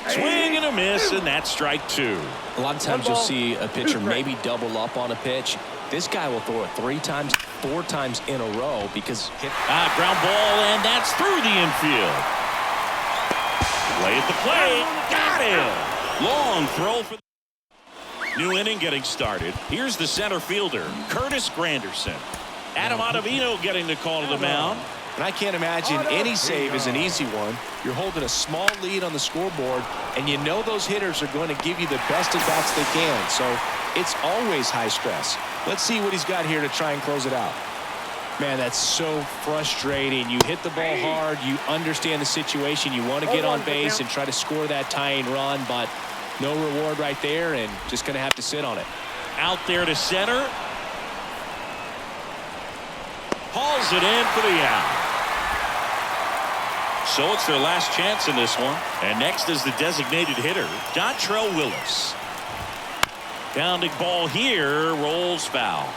Swing and a miss, and that's strike 2. A lot of times you'll see a pitcher maybe double up on a pitch. This guy will throw it 3 times, 4 times in a row because ground ball, and that's through the infield. Play at the plate. Got him. Long throw for the new inning getting started. Here's the center fielder, Curtis Granderson. Adam Ottavino getting the call to the mound. And I can't imagine any save is an easy one. You're holding a small lead on the scoreboard, and you know those hitters are going to give you the best at bats they can. So it's always high stress. Let's see what he's got here to try and close it out. Man, that's so frustrating. You hit the ball hard. You understand the situation. You want to get on base and try to score that tying run, but no reward right there, and just going to have to sit on it. Out there to center. Hauls it in for the out. So it's their last chance in this one. And next is the designated hitter, Dontrell Willis. Pounding ball here, rolls foul.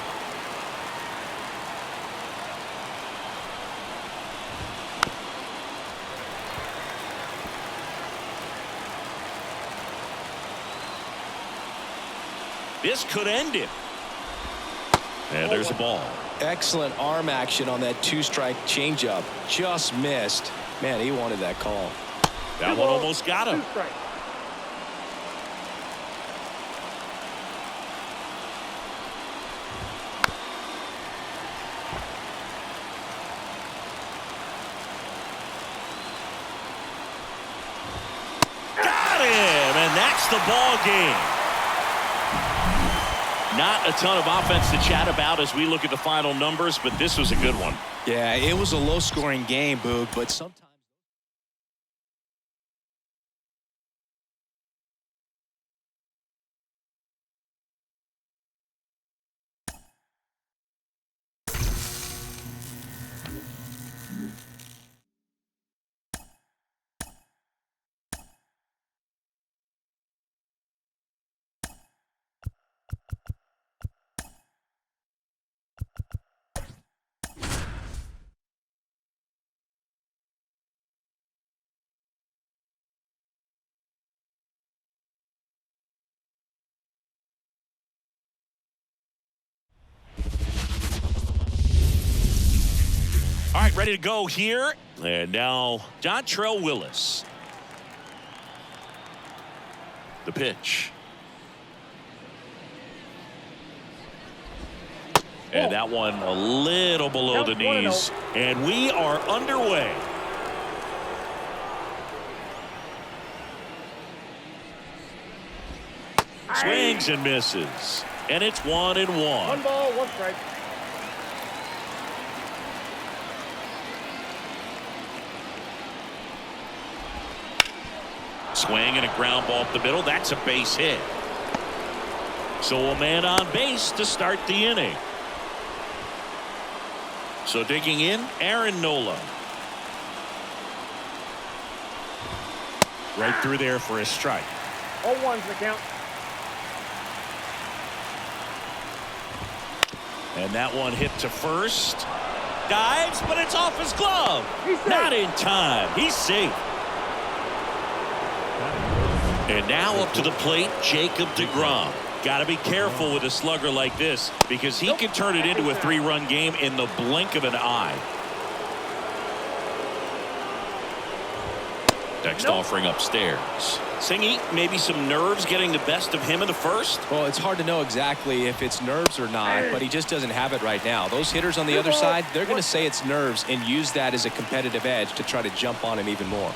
This could end it. And there's a ball. Excellent arm action on that two-strike changeup. Just missed. Man, he wanted that call. That one almost got him. 2 strikes. Got him, and that's the ball game. Not a ton of offense to chat about as we look at the final numbers, but this was a good one. Yeah, it was a low-scoring game, Boog, but sometimes. All right, ready to go here. And now, Dontrell Willis. The pitch. And that one a little below the knees. And we are underway. Swings and misses. And it's 1-1. 1 ball, 1 strike. Swing and a ground ball up the middle. That's a base hit. So a man on base to start the inning. So digging in, Aaron Nola. Right through there for a strike. 0-1's the count. And that one hit to first. Dives, but it's off his glove. He's safe. Not in time. He's safe. And now up to the plate, Jacob deGrom. Got to be careful with a slugger like this because he can turn it into a 3-run game in the blink of an eye. Next offering upstairs. Singy, maybe some nerves getting the best of him in the first. Well, it's hard to know exactly if it's nerves or not, but he just doesn't have it right now. Those hitters on the other side, they're going to say it's nerves and use that as a competitive edge to try to jump on him even more.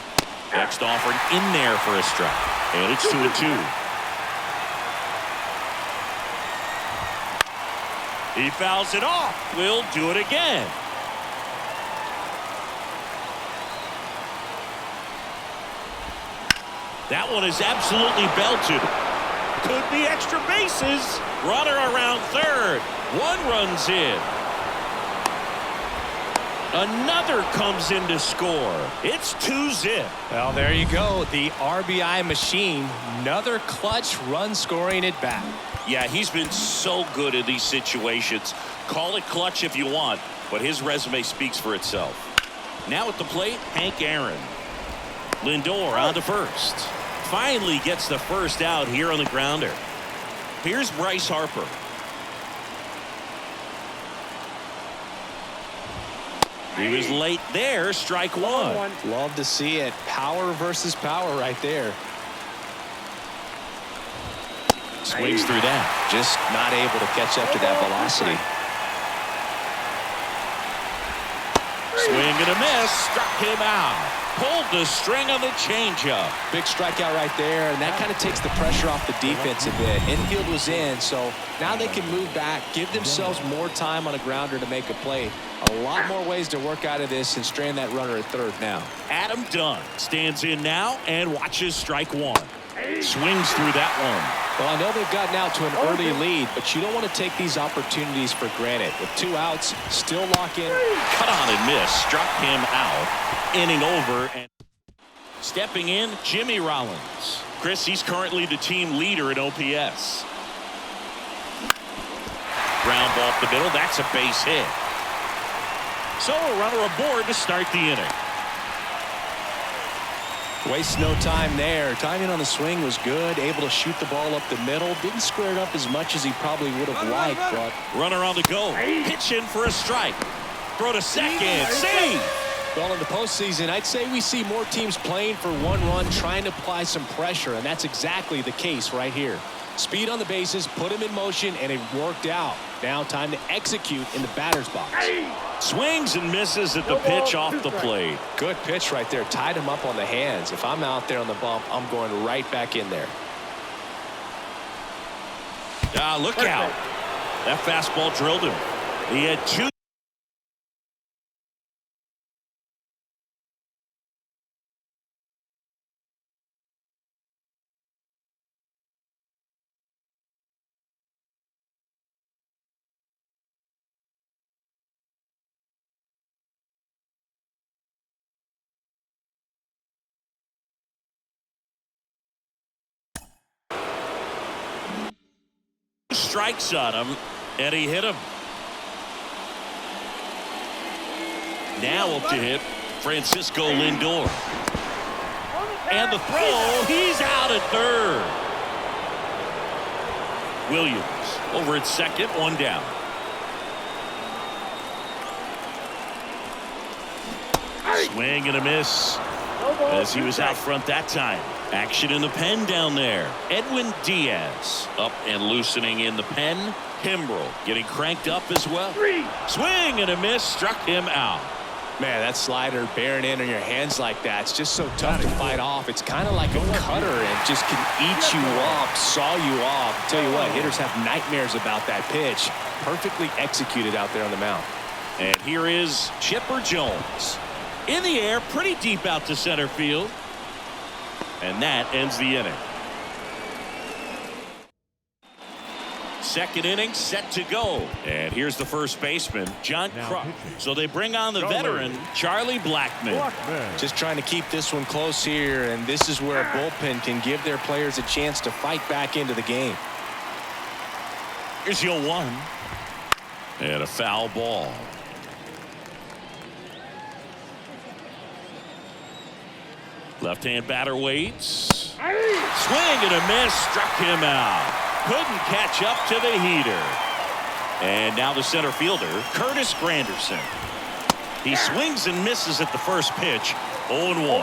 Next offering in there for a strike. And it's 2-2. He fouls it off. We'll do it again. That one is absolutely belted. Could be extra bases. Runner around third. 1 runs in. Another comes in to score. It's 2-0. Well, there you go. The RBI machine. Another clutch run scoring at bat. Yeah, he's been so good in these situations. Call it clutch if you want, but his resume speaks for itself. Now at the plate, Hank Aaron. Lindor on to first. Finally gets the first out here on the grounder. Here's Bryce Harper. He was late there. Strike 1. Love to see it. Power versus power right there. Swings through that. Just not able to catch up to that velocity. Swing and a miss. Struck him out. Pulled the string on the changeup. Big strikeout right there, and that kind of takes the pressure off the defense a bit. Infield was in, so now they can move back, give themselves more time on a grounder to make a play. A lot more ways to work out of this and strand that runner at third now. Adam Dunn stands in now and watches strike 1. Swings through that one. Well, I know they've gotten out to an early lead, but you don't want to take these opportunities for granted. With 2 outs, still lock in. Cut on and miss. Struck him out. Inning over. And stepping in, Jimmy Rollins. Chris, he's currently the team leader in OPS. Ground ball up the middle. That's a base hit. So a runner aboard to start the inning. Waste no time there. Timing on the swing was good. Able to shoot the ball up the middle. Didn't square it up as much as he probably would have liked, but Runner on the go. Pitch in for a strike. Throw to second. Save. well, in the postseason, I'd say we see more teams playing for one run, trying to apply some pressure, and that's exactly the case right here. Speed on the bases, put him in motion, and it worked out. Now time to execute in the batter's box. Swings and misses at the pitch off the plate. Good pitch right there. Tied him up on the hands. If I'm out there on the bump, I'm going right back in there. Look out. That fastball drilled him. He had two. Strikes on him, and he hit him. Now up to hit Francisco Lindor. And the throw, he's out at third. Williams over at second, one down. Swing and a miss as he was out front that time. Action in the pen down there. Edwin Diaz up and loosening in the pen. Kimbrel getting cranked up as well. Swing and a miss, struck him out. Man, that slider bearing in on your hands like that, it's just so tough to fight off. It's kind of like a cutter and just can eat you up, saw you off. Tell you what, hitters have nightmares about that pitch. Perfectly executed out there on the mound. And here is Chipper Jones. In the air, pretty deep out to center field. And that ends the inning. Second inning set to go. And here's the first baseman, John Kruk. So they bring on the veteran, Charlie Blackmon. Just trying to keep this one close here, and this is where a bullpen can give their players a chance to fight back into the game. Here's your 1. And a foul ball. Left-hand batter waits. Swing and a miss, struck him out. Couldn't catch up to the heater. And now the center fielder, Curtis Granderson. He swings and misses at the first pitch. 0-1.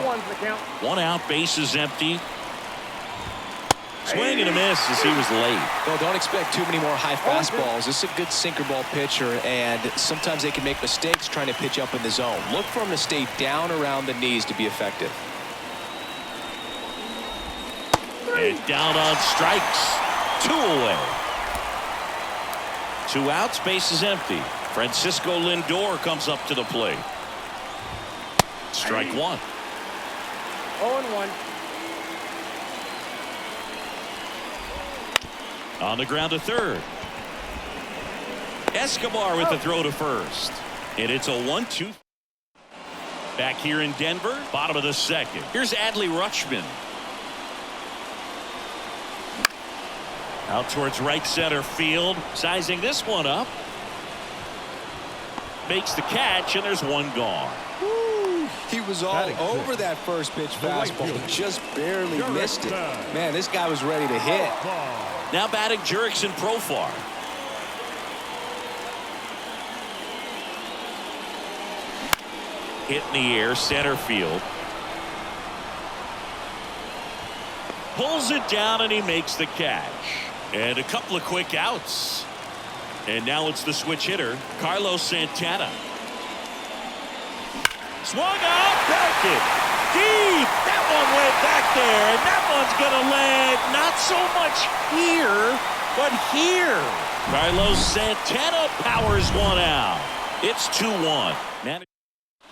One out, bases empty. Swing and a miss as he was late. Well, don't expect too many more high fastballs. This is a good sinker ball pitcher, and sometimes they can make mistakes trying to pitch up in the zone. Look for him to stay down around the knees to be effective. And down on strikes. 2 away. 2 outs, base is empty. Francisco Lindor comes up to the plate. Strike 1. 0-1. On the ground to third. Escobar with the throw to first. And it's a 1-2. Back here in Denver, bottom of the second. Here's Adley Rutschman. Out towards right center field. Sizing this one up. Makes the catch, and there's one gone. Woo, he was all over that first pitch fastball. Just barely missed it. Man, this guy was ready to hit. Now batting Jurickson Profar. Hit in the air, center field. Pulls it down, and he makes the catch. And a couple of quick outs. And now it's the switch hitter, Carlos Santana. Swung out, back it. Deep. That one went back there. And that one's going to land not so much here, but here. Carlos Santana powers one out. It's 2-1.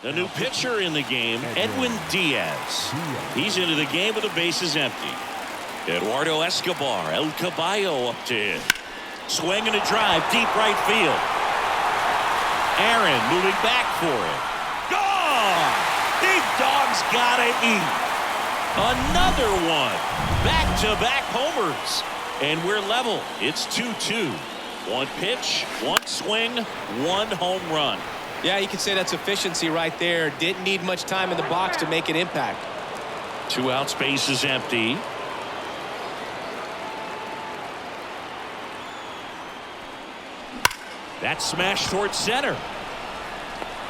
The new pitcher in the game, Edwin Diaz. He's into the game with the bases empty. Eduardo Escobar, El Caballo up to him. Swing and a drive, deep right field. Aaron moving back for it. Gone! Big dog's gotta eat. Another one. Back-to-back homers. And we're level. It's 2-2. One pitch, one swing, one home run. Yeah, you can say that's efficiency right there. Didn't need much time in the box to make an impact. 2 out, space is empty. That smash towards center.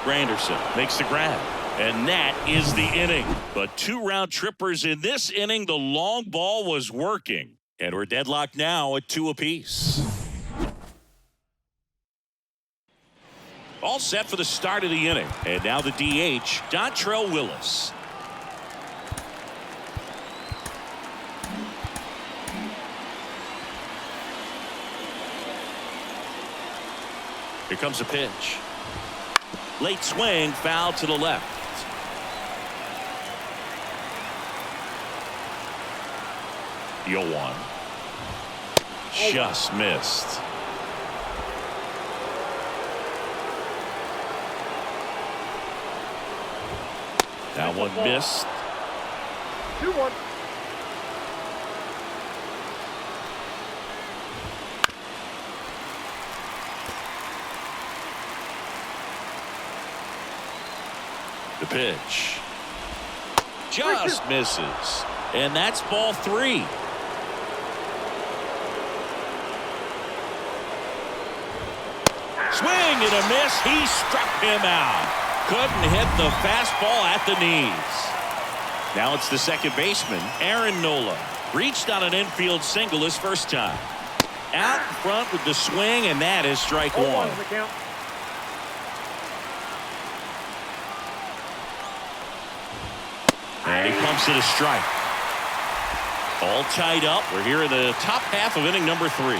Granderson makes the grab. And that is the inning. But 2 round trippers in this inning. The long ball was working. And we're deadlocked now at 2 apiece. All set for the start of the inning. And now the DH, Dontrell Willis. Here comes a pitch. Late swing, foul to the left. The 0-1. Just missed. That one missed. 2-1. The pitch just misses, and that's ball 3. Swing and a miss. He struck him out. Couldn't hit the fastball at the knees. Now it's the second baseman, Aaron Nola. Reached on an infield single his first time. Out in front with the swing, and that is strike 1. And he pumps it a strike. All tied up. We're here in the top half of inning number 3.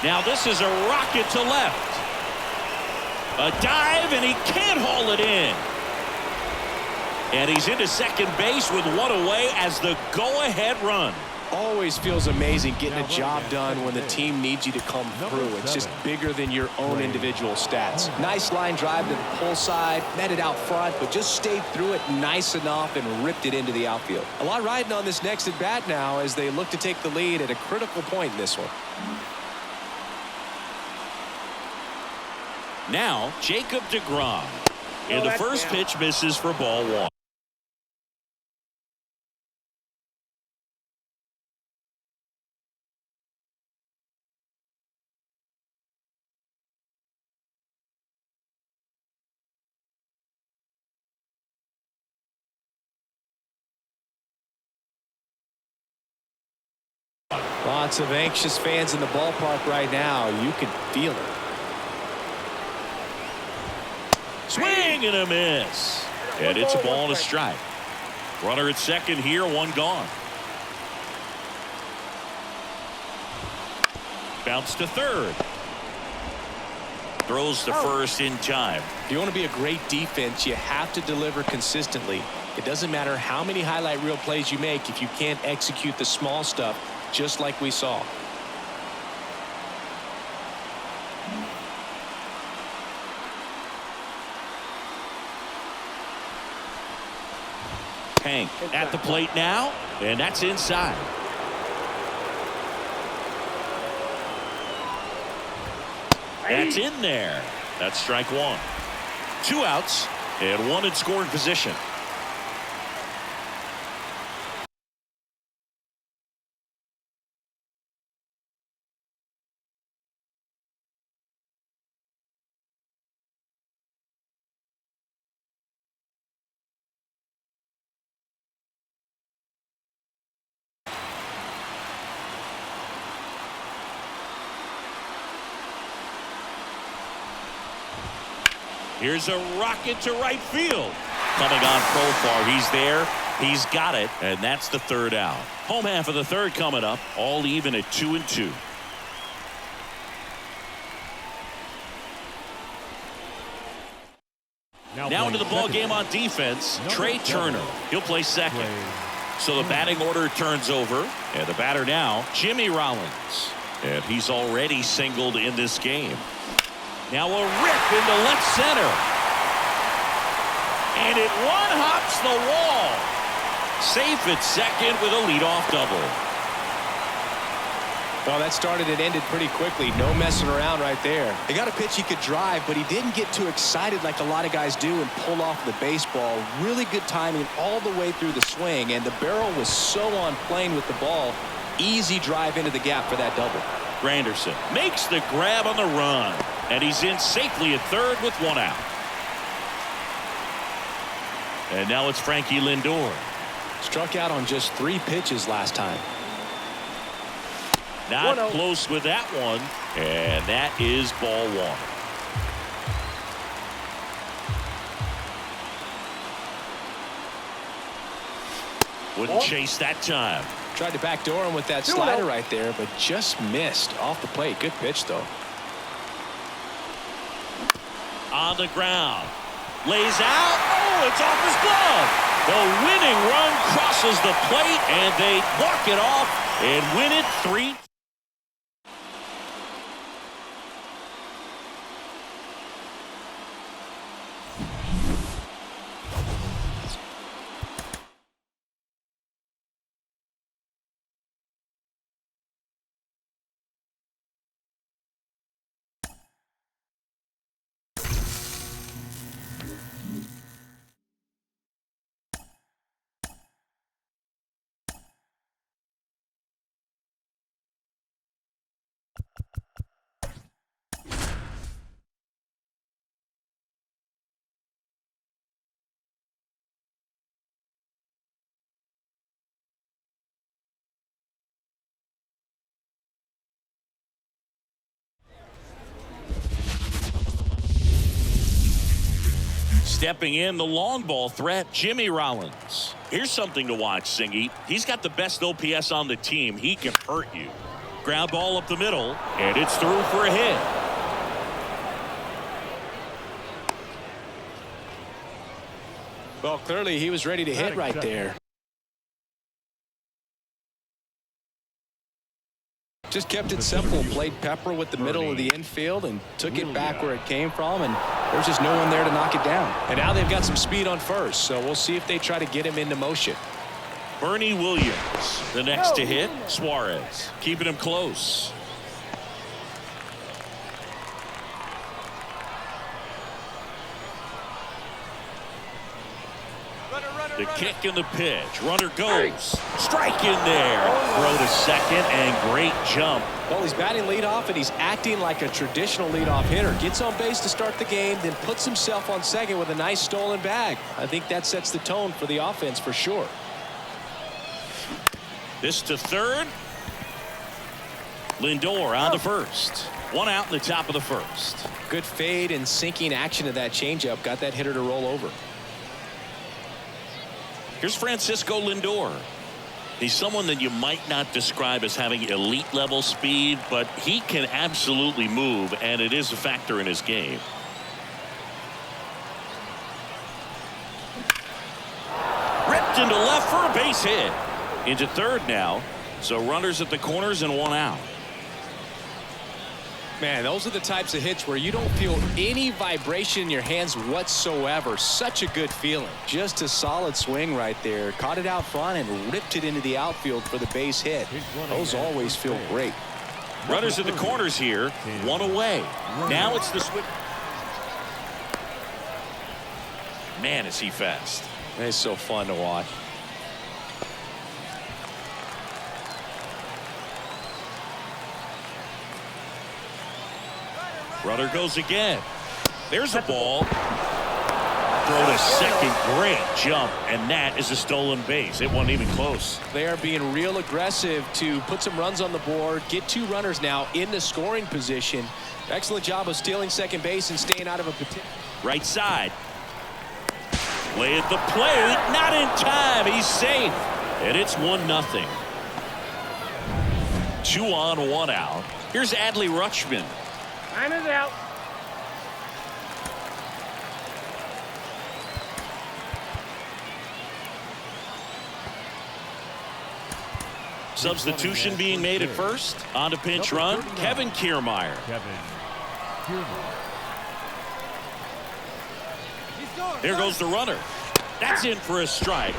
Now this is a rocket to left. A dive, and he can't haul it in. And he's into second base with 1 away as the go-ahead run. Always feels amazing getting a job done when the team needs you to come through. It's just bigger than your own individual stats. Nice line drive to the pull side, met it out front, but just stayed through it nice enough and ripped it into the outfield. A lot riding on this next at bat now as they look to take the lead at a critical point in this one. Now Jacob deGrom. And the first pitch misses for ball 1. Lots of anxious fans in the ballpark right now. You can feel it. Swing and a miss. And it's a ball and a strike. Runner at second here, 1 gone. Bounce to third. Throws to first in time. If you want to be a great defense, you have to deliver consistently. It doesn't matter how many highlight reel plays you make if you can't execute the small stuff, just like we saw. Hank at the plate now, and that's inside. That's in there. That's strike 1. 2 outs and 1 in scoring position. Here's a rocket to right field. Coming on Profar. He's there. He's got it. And that's the 3rd out. Home half of the 3rd coming up. All even at 2-2. Now into the ball game on defense, Trey Turner. He'll play second. So the batting order turns over. And the batter now, Jimmy Rollins. And he's already singled in this game. Now a rip into left center. And it one-hops the wall. Safe at second with a leadoff double. Well, that started and ended pretty quickly. No messing around right there. He got a pitch he could drive, but he didn't get too excited like a lot of guys do and pull off the baseball. Really good timing all the way through the swing, and the barrel was so on plane with the ball. Easy drive into the gap for that double. Granderson makes the grab on the run, and he's in safely at third with one out. And now it's Frankie Lindor. Struck out on just 3 pitches last time. Not 1-0. close with that one, and that is ball 1. Wouldn't chase that time. Tried to backdoor him with that 2-0. slider right there, but just missed off the plate. Good pitch, though. On the ground. Lays out. Oh, it's off his glove. The winning run crosses the plate, and they walk it off and win it 3. Stepping in, the long ball threat, Jimmy Rollins. Here's something to watch, Singy. He's got the best OPS on the team. He can hurt you. Ground ball up the middle, and it's through for a hit. Well, clearly he was ready to hit right there. Just kept it simple. Played pepper with the middle of the infield and took it back where it came from, and there's just no one there to knock it down. And now they've got some speed on first, so we'll see if they try to get him into motion. Bernie Williams, the next to hit. Suarez, keeping him close. The kick and the pitch. Runner goes. Strike in there. Throw to second, and great jump. Well, he's batting leadoff, and he's acting like a traditional leadoff hitter. Gets on base to start the game, then puts himself on second with a nice stolen bag. I think that sets the tone for the offense for sure. This to third. Lindor on to first. One out in the top of the first. Good fade and sinking action of that changeup. Got that hitter to roll over. Here's Francisco Lindor. He's someone that you might not describe as having elite level speed, but he can absolutely move, and it is a factor in his game. Ripped into left for a base hit. Into third now. So runners at the corners and one out. Man, those are the types of hits where you don't feel any vibration in your hands whatsoever. Such a good feeling. Just a solid swing right there. Caught it out front and ripped it into the outfield for the base hit. Those always feel great. Runners at the corners here. One away. Now it's the switch. Man, is he fast. It's so fun to watch. Runner goes again. There's a ball. Throw to second. Great jump. And that is a stolen base. It wasn't even close. They are being real aggressive to put some runs on the board. Get 2 runners now in the scoring position. Excellent job of stealing second base and staying out of a potential. Right side. Play at the plate. Not in time. He's safe. And it's 1-0. 2 on, 1 out. Here's Adley Rutschman. 9 is out. Substitution being made at first. On to pinch run. Kevin Kiermaier. Here goes the runner. That's in for a strike.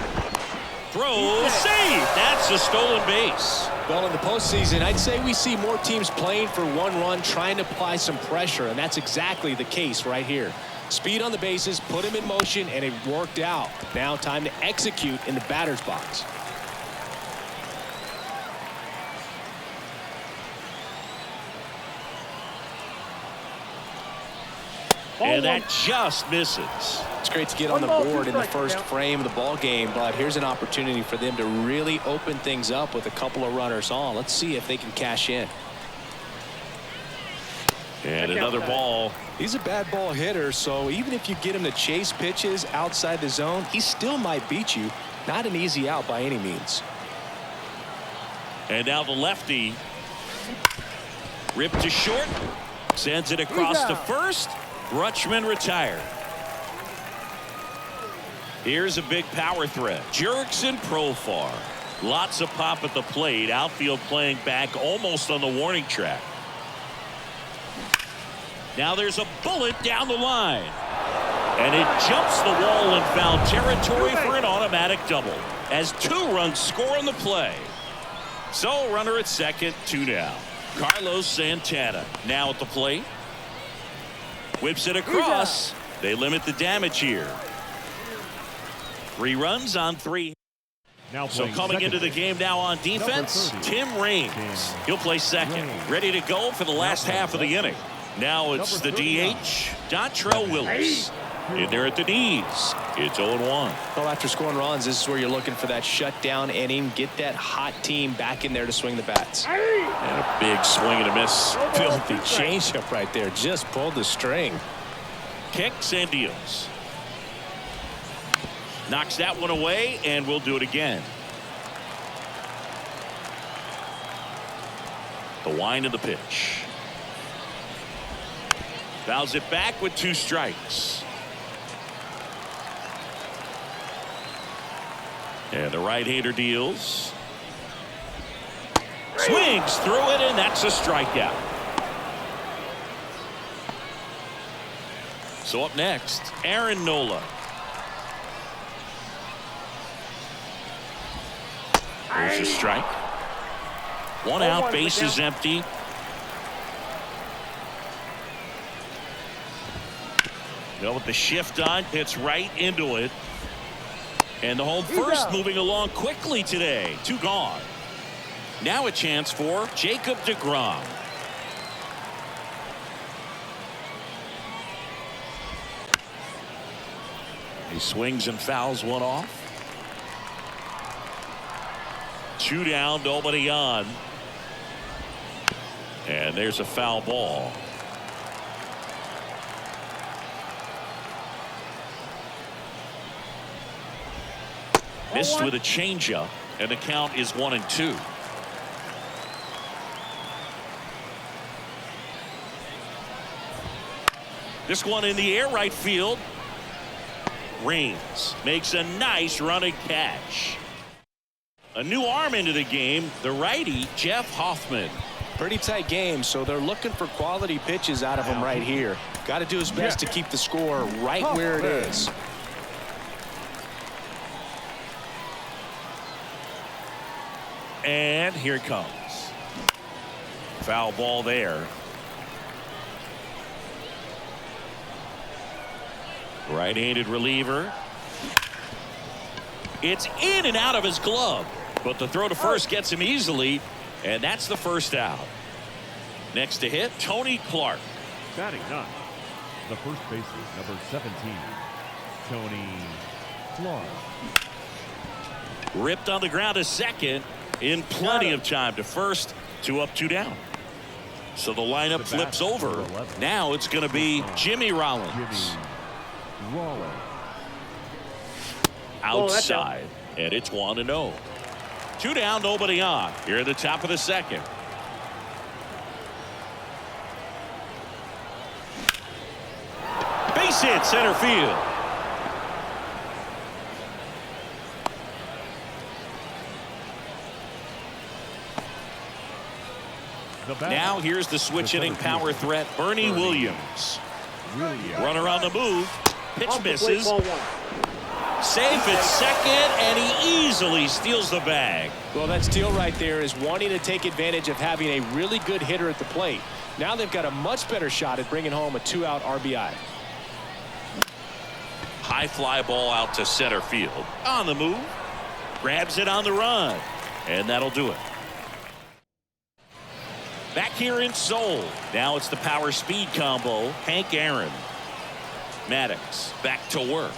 Throw, save. That's a stolen base. Well, in the postseason, I'd say we see more teams playing for one run, trying to apply some pressure, and that's exactly the case right here. Speed on the bases, put him in motion, and it worked out. Now time to execute in the batter's box. And that just misses. It's great to get on the board in the first frame of the ball game, but here's an opportunity for them to really open things up with a couple of runners on. Let's see if they can cash in. And another ball. He's a bad ball hitter, so even if you get him to chase pitches outside the zone, he still might beat you. Not an easy out by any means. And now the lefty. Ripped to short. Sends it across to first. Rutschman retired. Here's a big power threat. Jurickson Profar. Lots of pop at the plate. Outfield playing back almost on the warning track. Now there's a bullet down the line. And it jumps the wall in foul territory for an automatic double. As 2 runs score on the play. So runner at second, 2 down. Carlos Santana now at the plate. Whips it across. They limit the damage here. 3 runs on 3. Now so coming into the game now on defense, Tim Raines. He'll play second. Ready to go for the last half of the inning. Now it's the DH, Dontrell Willis. In there at the knees. It's 0-1. Well, after scoring runs, this is where you're looking for that shutdown inning. Get that hot team back in there to swing the bats. And a big swing and a miss. Filthy changeup right there. Just pulled the string. Kicks and deals. Knocks that one away, and we'll do it again. The wind of the pitch. Fouls it back with 2 strikes. And the right-hander deals. Swings through it, and that's a strikeout. So up next, Aaron Nola. There's a strike. 1 out, bases empty. Well, with the shift on, hits right into it. And the home first moving along quickly today. 2 gone. Now a chance for Jacob deGrom. He swings and fouls one off. 2 down, nobody on. And there's a foul ball. Missed with a changeup, and the count is 1-2. This one in the air, right field. Raines makes a nice running catch. A new arm into the game, the righty Jeff Hoffman. Pretty tight game, so they're looking for quality pitches out of him right here. Got to do his best to keep the score right where it is. And here it comes. Foul ball there. Right-handed reliever. It's in and out of his glove, but the throw to first gets him easily, and that's the first out. Next to hit, Tony Clark. Batting 9. The first baseman, number 17, Tony Clark. Ripped on the ground to second. In plenty of time to first. 2 up, 2 down. So the lineup flips over. Now it's going to be Jimmy Rollins. Outside. And it's 1-0. 2 down, nobody on. Here at the top of the second. Base hit center field. Now here's the switch hitting power threat, Bernie Williams. Runner on the move. Pitch misses. Safe at second, and he easily steals the bag. Well, that steal right there is wanting to take advantage of having a really good hitter at the plate. Now they've got a much better shot at bringing home a 2-out RBI. High fly ball out to center field. On the move. Grabs it on the run. And that'll do it. Back here in Seoul. Now it's the power speed combo. Hank Aaron. Maddox back to work.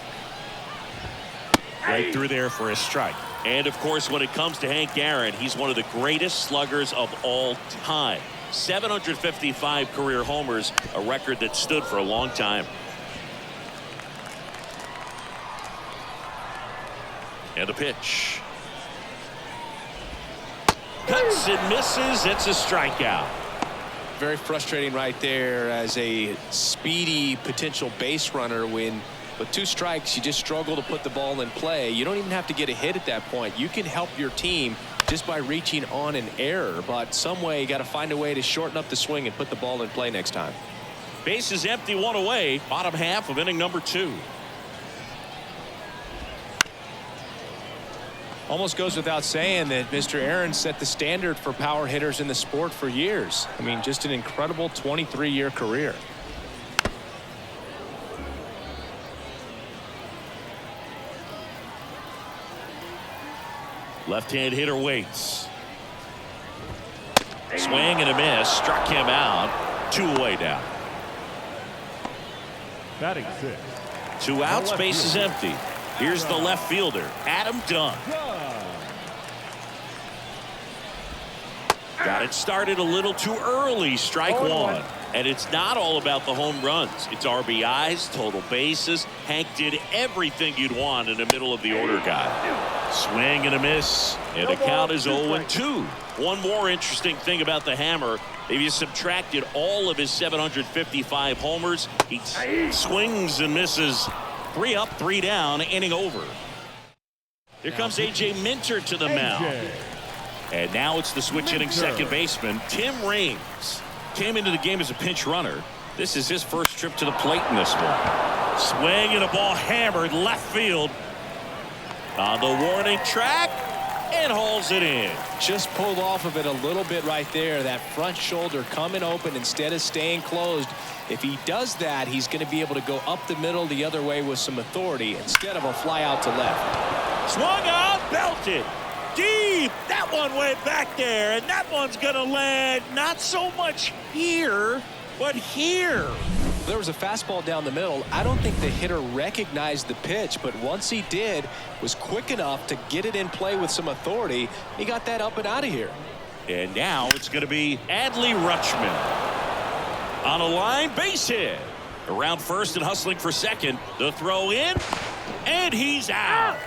Right through there for a strike. And of course, when it comes to Hank Aaron, he's one of the greatest sluggers of all time. 755 career homers, a record that stood for a long time. And a pitch. Cuts and misses. It's a strikeout. Very frustrating right there as a speedy potential base runner when with 2 strikes you just struggle to put the ball in play. You don't even have to get a hit at that point. You can help your team just by reaching on an error, but some way you got to find a way to shorten up the swing and put the ball in play next time. Base is empty, 1 away. Bottom half of inning number 2. Almost goes without saying that Mr. Aaron set the standard for power hitters in the sport for years. I mean, just an incredible 23-year career. Left-hand hitter waits. Swing and a miss. Struck him out. 2 away now. Batting 6. 2 outs. Base is empty. Here's the left fielder, Adam Dunn. Got it started a little too early. Strike 1. And it's not all about the home runs. It's RBIs, total bases. Hank did everything you'd want in the middle of the order guy. Swing and a miss. And the count is 0-2. One more interesting thing about the Hammer. If you subtracted all of his 755 homers, he swings and misses. 3 up, 3 down, inning over. Here comes A.J. Minter to the mound. And now it's the switch hitting second baseman, Tim Raines. Came into the game as a pinch runner. This is his first trip to the plate in this one. Swing and a ball hammered left field. On the warning track and hauls it in. Just pulled off of it a little bit right there. That front shoulder coming open instead of staying closed. If he does that, he's going to be able to go up the middle the other way with some authority instead of a fly out to left. Swung out, belted. Deep. That one way back there. And that one's going to land not so much here, but here. There was a fastball down the middle. I don't think the hitter recognized the pitch, but once he did, was quick enough to get it in play with some authority. He got that up and out of here. And now it's going to be Adley Rutschman. On a line, base hit. Around first and hustling for second. The throw in, and he's out.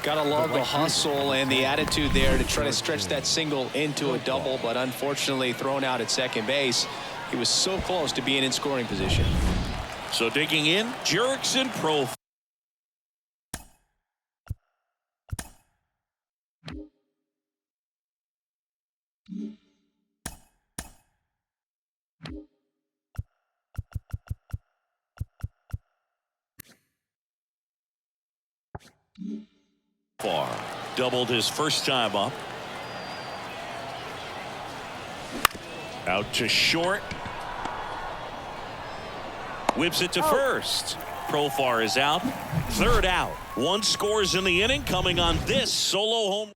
Gotta love the hustle and the attitude there to try to stretch that single into a double, but unfortunately thrown out at second base. He was so close to being in scoring position. So digging in, Jurickson Profar. Doubled his first time up. Out to short. Whips it to first. Profar is out. Third out. 1 scores in the inning coming on this solo home.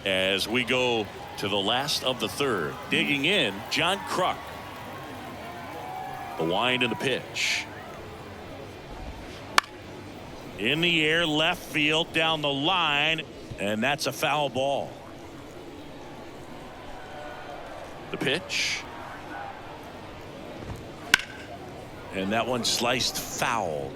As we go to the last of the third. Digging in, John Kruk. The wind and the pitch. In the air, left field, down the line, and that's a foul ball. The pitch. And that one sliced foul.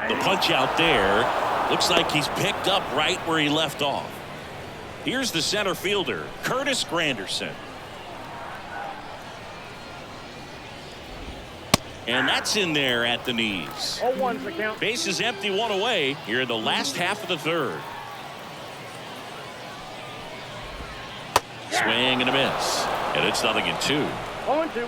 The punch out there. Looks like he's picked up right where he left off. Here's the center fielder, Curtis Granderson. And that's in there at the knees. 0-1's the count. Base is empty, 1 away here in the last half of the third. Swing and a miss. And it's 0-2. 0-2.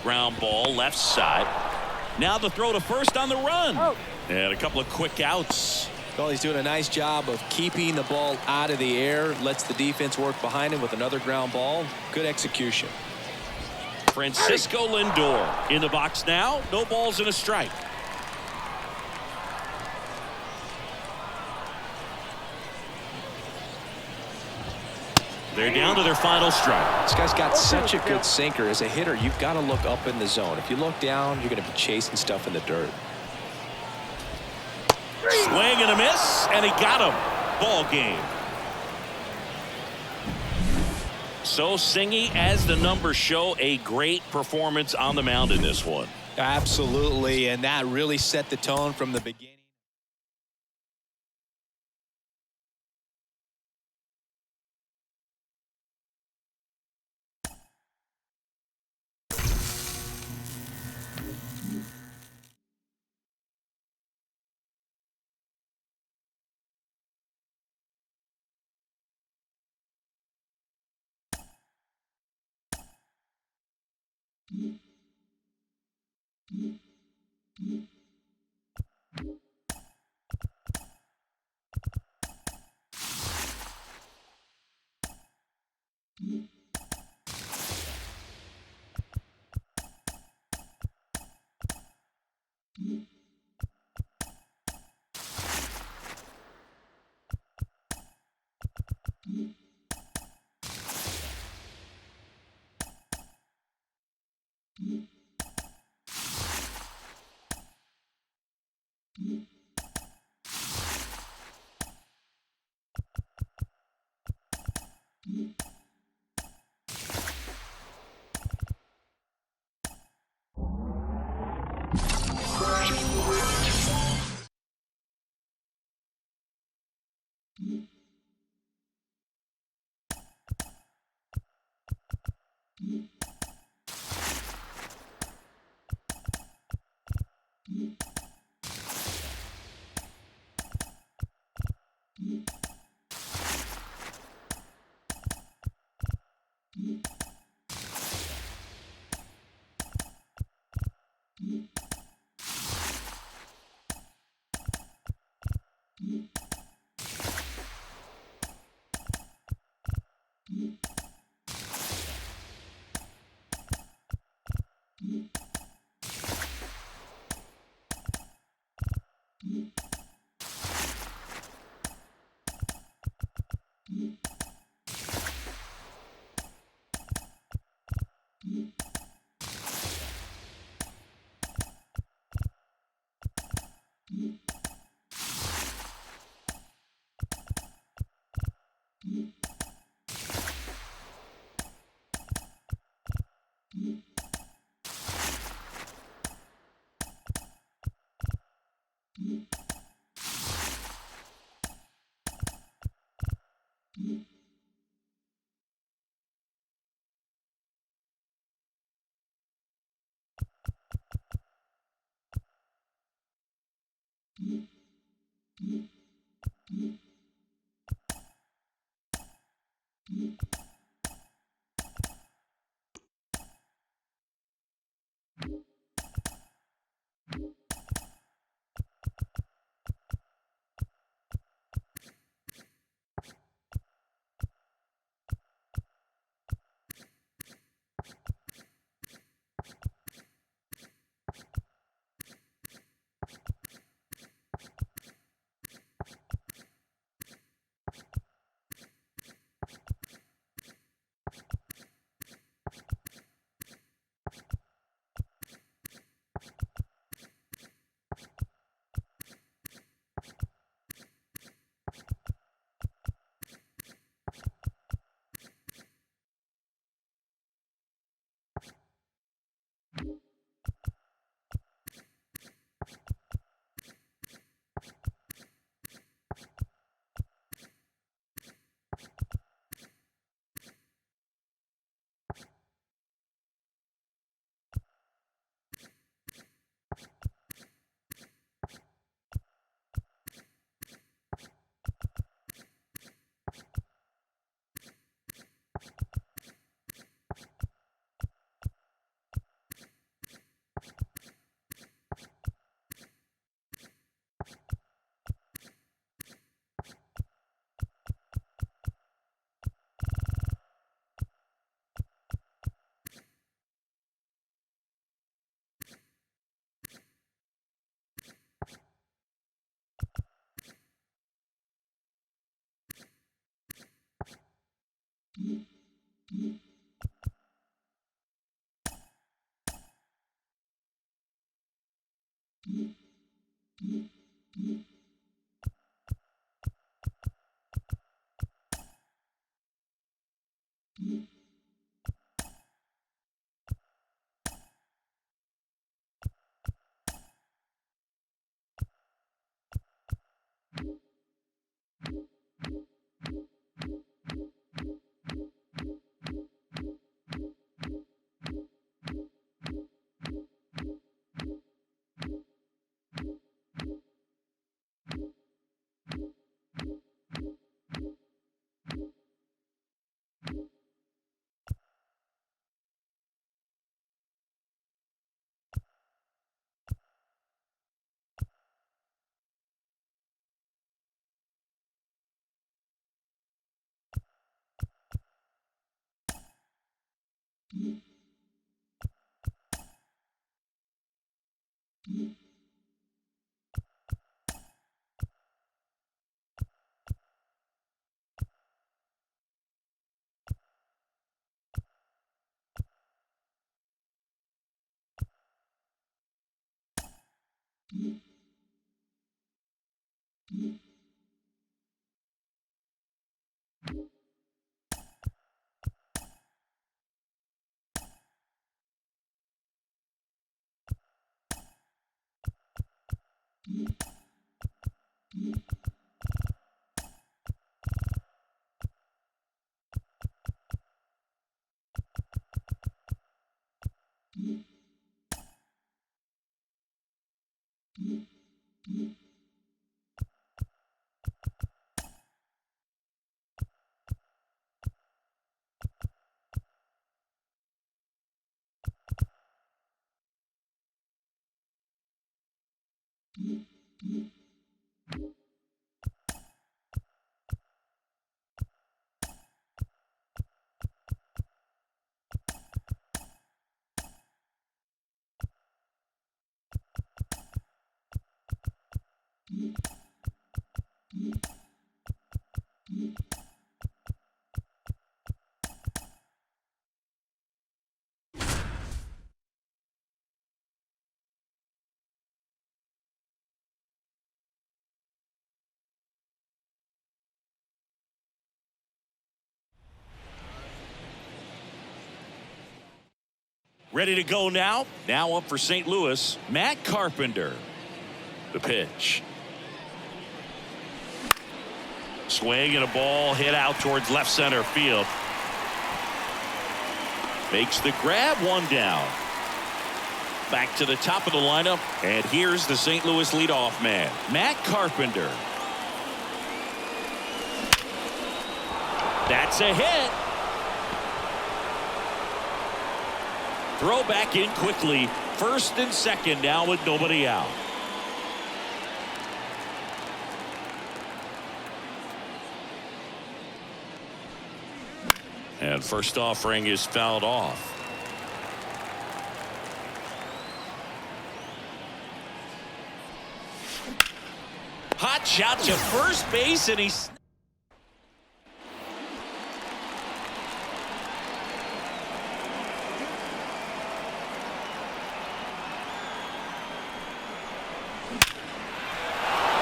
Ground ball left side. Now the throw to first on the run. Oh. And a couple of quick outs. Well, he's doing a nice job of keeping the ball out of the air. Lets the defense work behind him with another ground ball. Good execution. Francisco Lindor in the box now. No balls and a strike. They're down to their final strike. This guy's got such a good sinker. As a hitter, you've got to look up in the zone. If you look down, you're going to be chasing stuff in the dirt. Swing and a miss, and he got him. Ball game. So Singy, as the numbers show, a great performance on the mound in this one. Absolutely, and that really set the tone from the beginning. Ready to go now. Now up for St. Louis, Matt Carpenter. The pitch. Swing and a ball hit out towards left center field. Makes the grab, one down. Back to the top of the lineup, and here's the St. Louis leadoff man, Matt Carpenter. That's a hit. Throw back in quickly. First and second now with nobody out. And first offering is fouled off. Hot shot to first base, and he's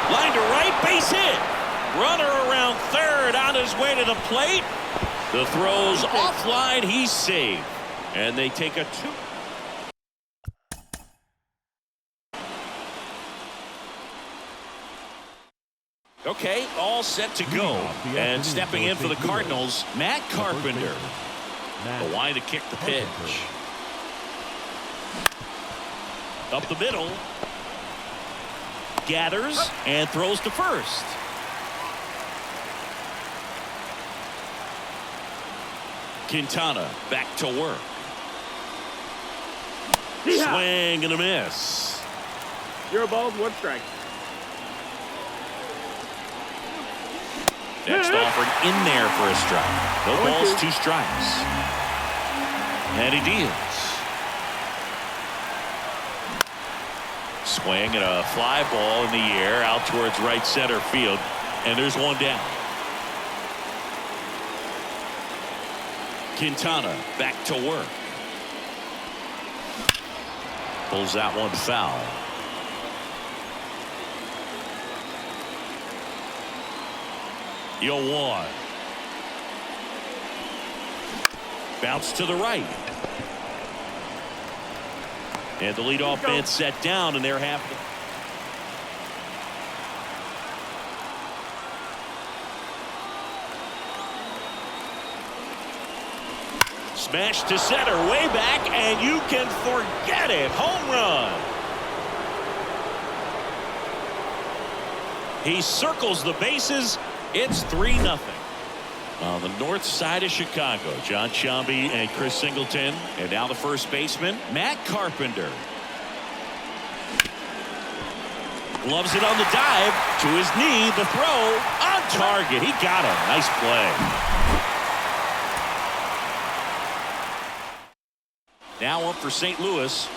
line to right, base hit. Runner around third on his way to the plate. The throw's offline, he's saved. And they take a 2. Okay, all set to go. And stepping in for the Cardinals, Matt Carpenter. The line to kick the pitch. Up the middle. Gathers and throws to first. Quintana back to work. Swing and a miss. 0 balls, 1 strike. Next offering in there for a strike. No balls, 2 strikes. And he deals. Swing and a fly ball in the air out towards right center field. And there's one down. Quintana back to work. Pulls that one foul. 0-1. Bounce to the right. And the leadoff man set down, and they're happy. Smash to center, way back, and you can forget it. Home run. He circles the bases. It's 3-0. On the north side of Chicago, John Sciambi and Chris Singleton. And now the first baseman, Matt Carpenter. Gloves it on the dive. To his knee, the throw. On target. He got him. Nice play. Now up for St. Louis.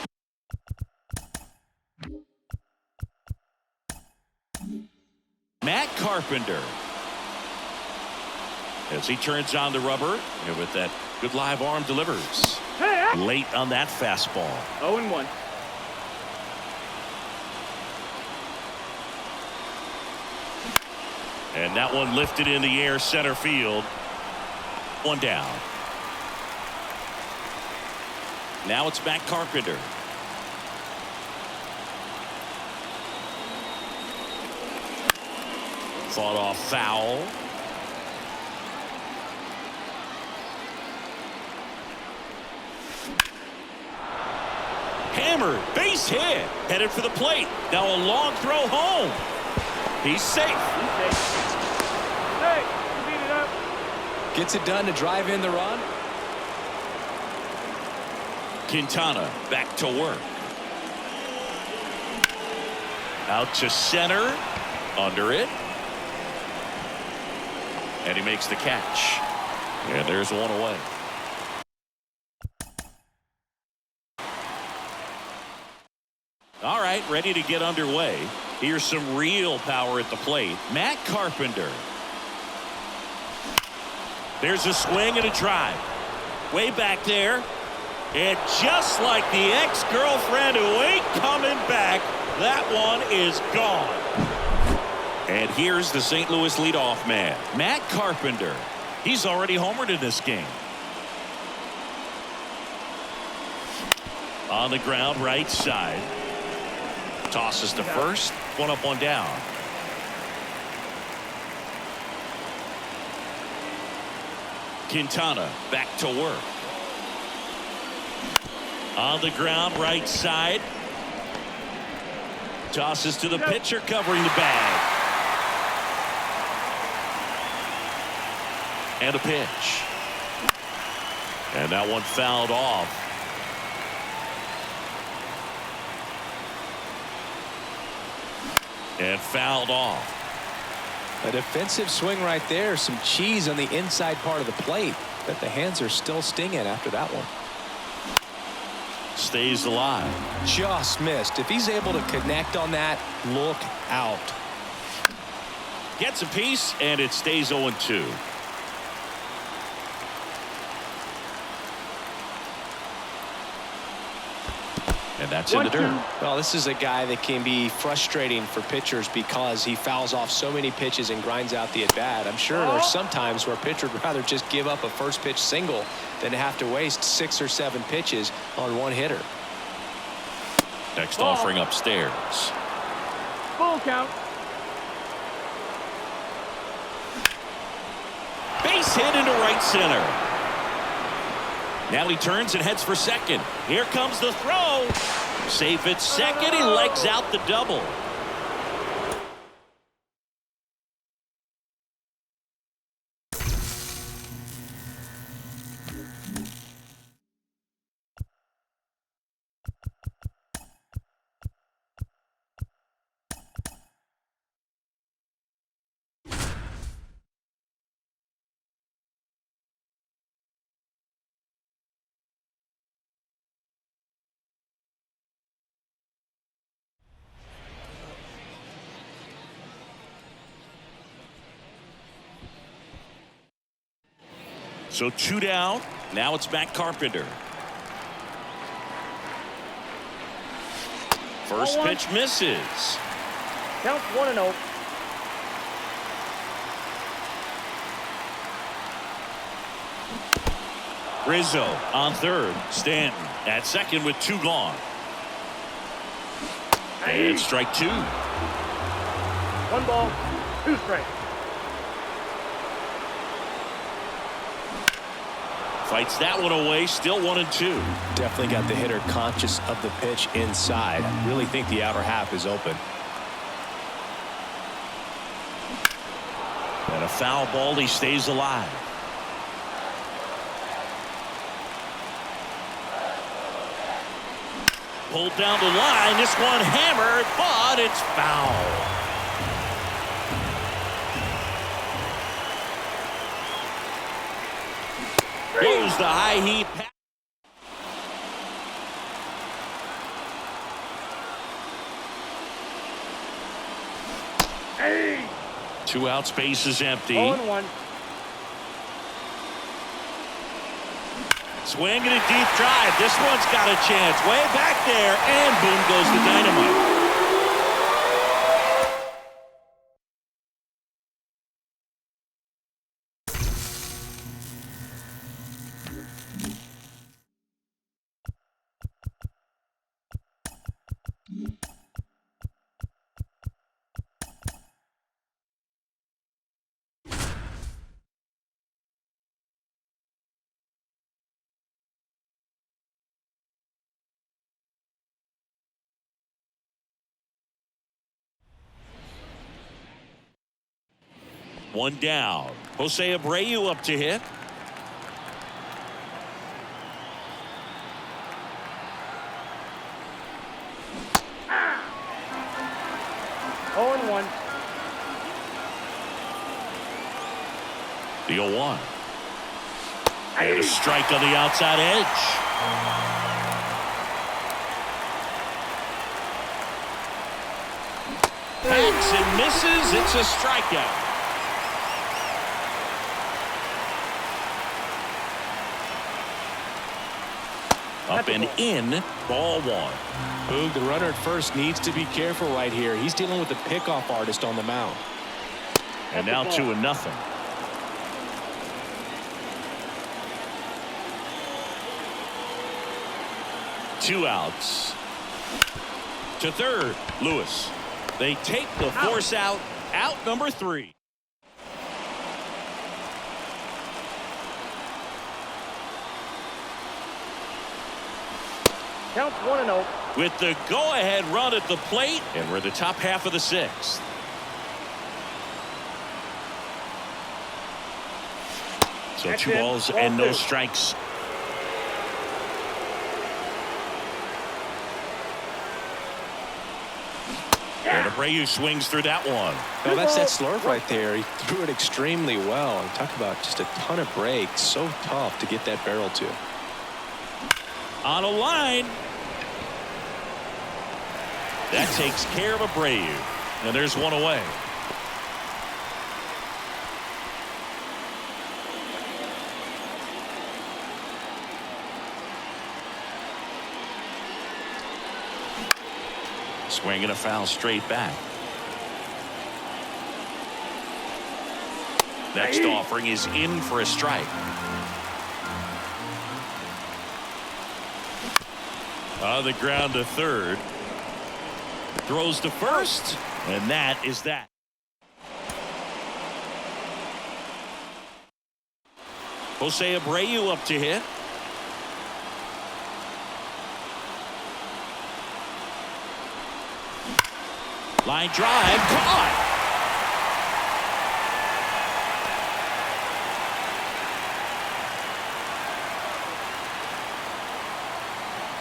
Matt Carpenter. As he turns on the rubber, and with that good live arm delivers. Late on that fastball. 0-1. And that one lifted in the air, center field. One down. Now it's Matt Carpenter. Fought off foul. Hammered, base hit, headed for the plate. Now a long throw home. He's safe. Hey, beat it up. Gets it done to drive in the run. Quintana back to work. Out to center. Under it. And he makes the catch. And there's one away. All right, ready to get underway. Here's some real power at the plate. Matt Carpenter. There's a swing and a drive. Way back there. And just like the ex-girlfriend who ain't coming back, that one is gone. And here's the St. Louis leadoff man, Matt Carpenter. He's already homered in this game. On the ground, right side. Tosses to first. One up, one down. Quintana back to work. On the ground, right side. Tosses to the pitcher, covering the bag. And a pitch. And that one fouled off. And fouled off. A defensive swing right there. Some cheese on the inside part of the plate. But the hands are still stinging after that one. Stays alive. Just missed. If he's able to connect on that, look out. Gets a piece, and it stays 0-2. And that's in the dirt. Well, this is a guy that can be frustrating for pitchers because he fouls off so many pitches and grinds out the at-bat. I'm sure there's some times where a pitcher would rather just give up a first pitch single than to have to waste 6 or 7 pitches on one hitter. Next offering upstairs. Full count. Base hit into right center. Now he turns and heads for second. Here comes the throw. Safe at second. He legs out the double. So 2 down. Now it's Matt Carpenter. First pitch misses. Count 1-0. Rizzo on third. Stanton at second with 2 gone. And strike 2. 1 ball, 2 strikes. Fights that one away. Still 1-2. Definitely got the hitter conscious of the pitch inside. I really think the outer half is open. And a foul ball. He stays alive. Pulled down the line. This one hammered, but it's foul. Goes the high heat. Hey! 2 out, space is empty. 0-1. Swing and a deep drive. This one's got a chance. Way back there, and boom goes the dynamite. One down. Jose Abreu up to hit. Oh and 1. The 0-1. And a strike on the outside edge. Hacks and misses. It's a strikeout. Up and in, ball 1. Boog, the runner at first needs to be careful right here. He's dealing with the pickoff artist on the mound. And now 2-0. Two outs. To third, Lewis. They take the force out. Out number 3. Counts 1-0. With the go-ahead run at the plate, and we're the top half of the 6th. So That's 2 it. balls Ball and no 2. strikes. And Abreu swings through that one. Oh, that's that slurve right there. He threw it extremely well. And talk about just a ton of breaks. So tough to get that barrel to. On a line. That takes care of Abreu. And there's one away. Swing and a foul straight back. Next offering is in for a strike. On the ground to third. Throws to first. And that is that. Jose Abreu up to hit. Line drive, caught.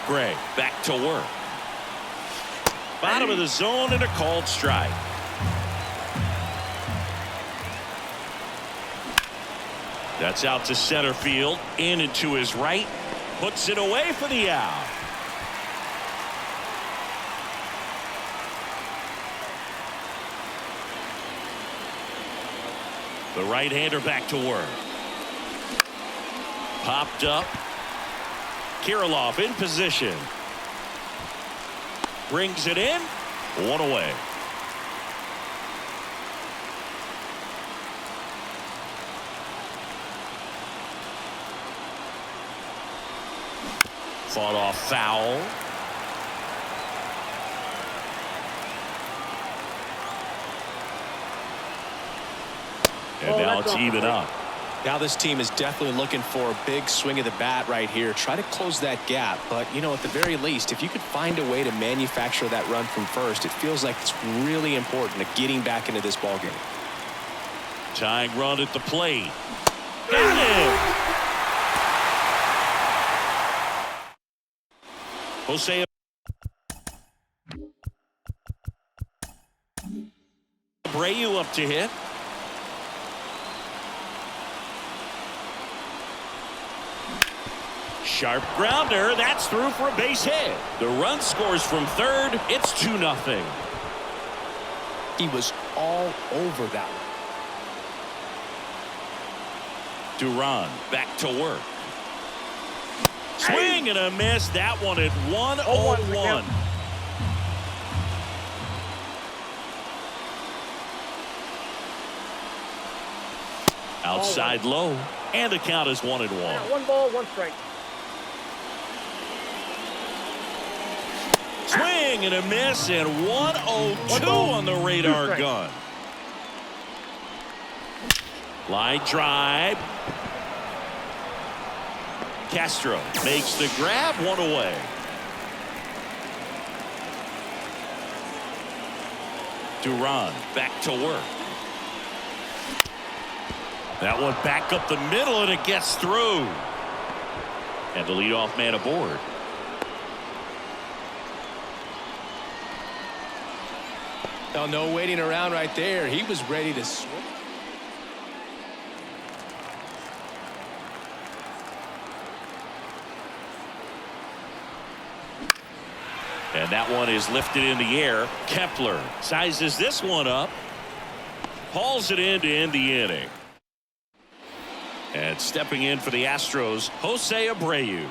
Gray back to work. Bottom of the zone and a called strike. That's out to center field, in and to his right. Puts it away for the out. The right-hander back to work. Popped up. Kirilloff in position. Brings it in. One away. Fought off foul. And now it's even up. Now this team is definitely looking for a big swing of the bat right here. Try to close that gap. But, you know, at the very least, if you could find a way to manufacture that run from first, it feels like it's really important to getting back into this ballgame. Tying run at the plate. Got it! Jose Abreu up to hit. Sharp grounder. That's through for a base hit. The run scores from third. It's 2-0. He was all over that one. Duran back to work. Swing and a miss. That one at 1-0-1. Outside low. And the count is 1-1. 1 ball, 1 strike. Swing and a miss, and 1-0-2 on the radar gun. Line drive. Castro makes the grab, 1 away. Duran back to work. That one back up the middle, and it gets through. And the leadoff man aboard. Now, no waiting around right there. He was ready to swing. And that one is lifted in the air. Kepler sizes this one up. Hauls it in to end the inning. And stepping in for the Astros, Jose Abreu.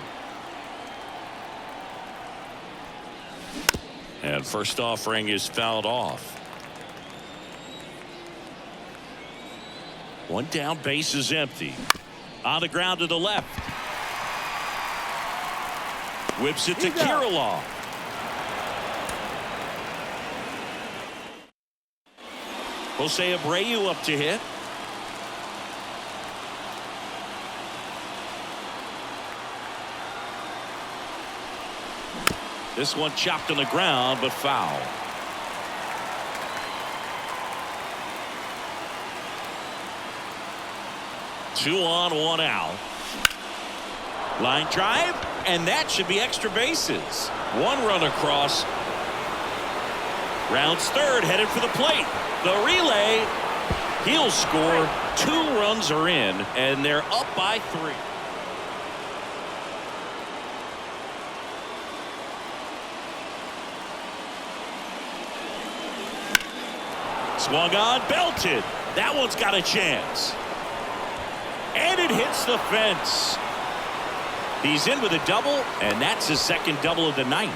And first offering is fouled off. One down, base is empty. On the ground to the left. Whips it to Kirilloff. Jose Abreu up to hit. This one chopped on the ground, but foul. Two on, 1 out. Line drive, and that should be extra bases. 1 run across. Rounds third, headed for the plate. The relay, he'll score. 2 runs are in, and they're up by 3. Swung on, belted. That one's got a chance. And it hits the fence. He's in with a double, and that's his second double of the night.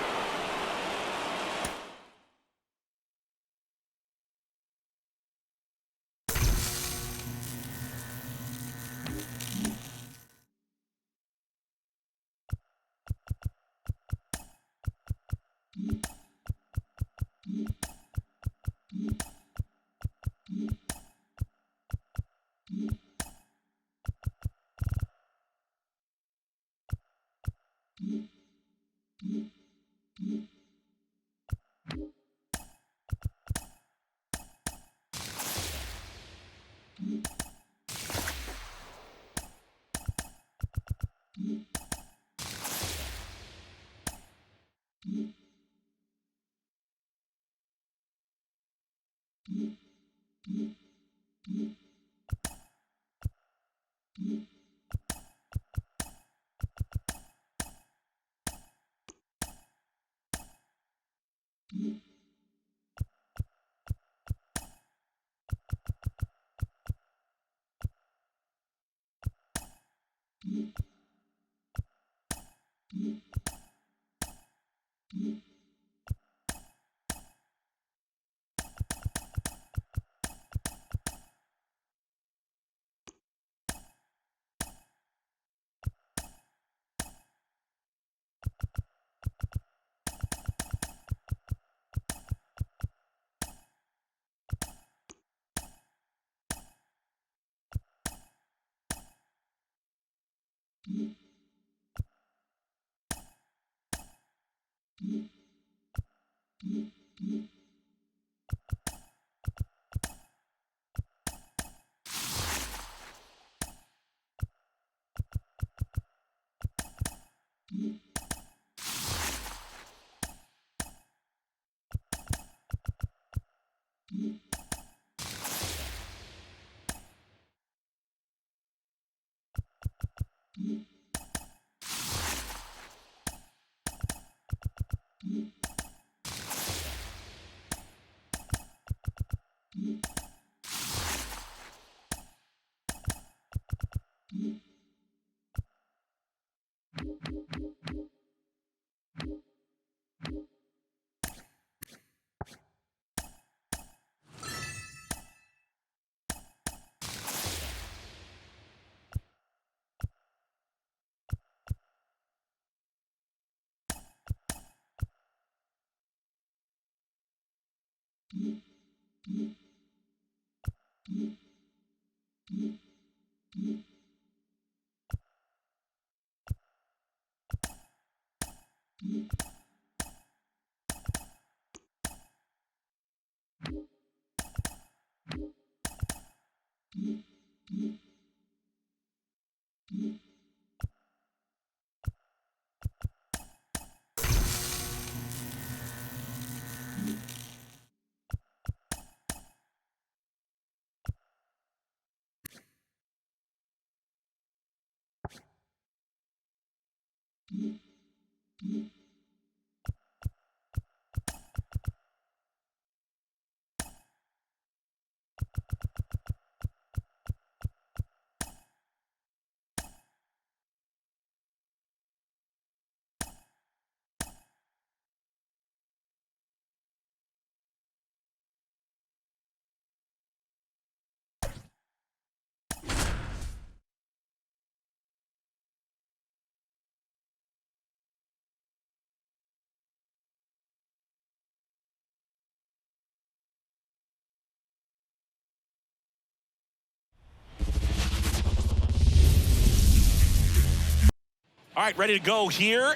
All right, ready to go here.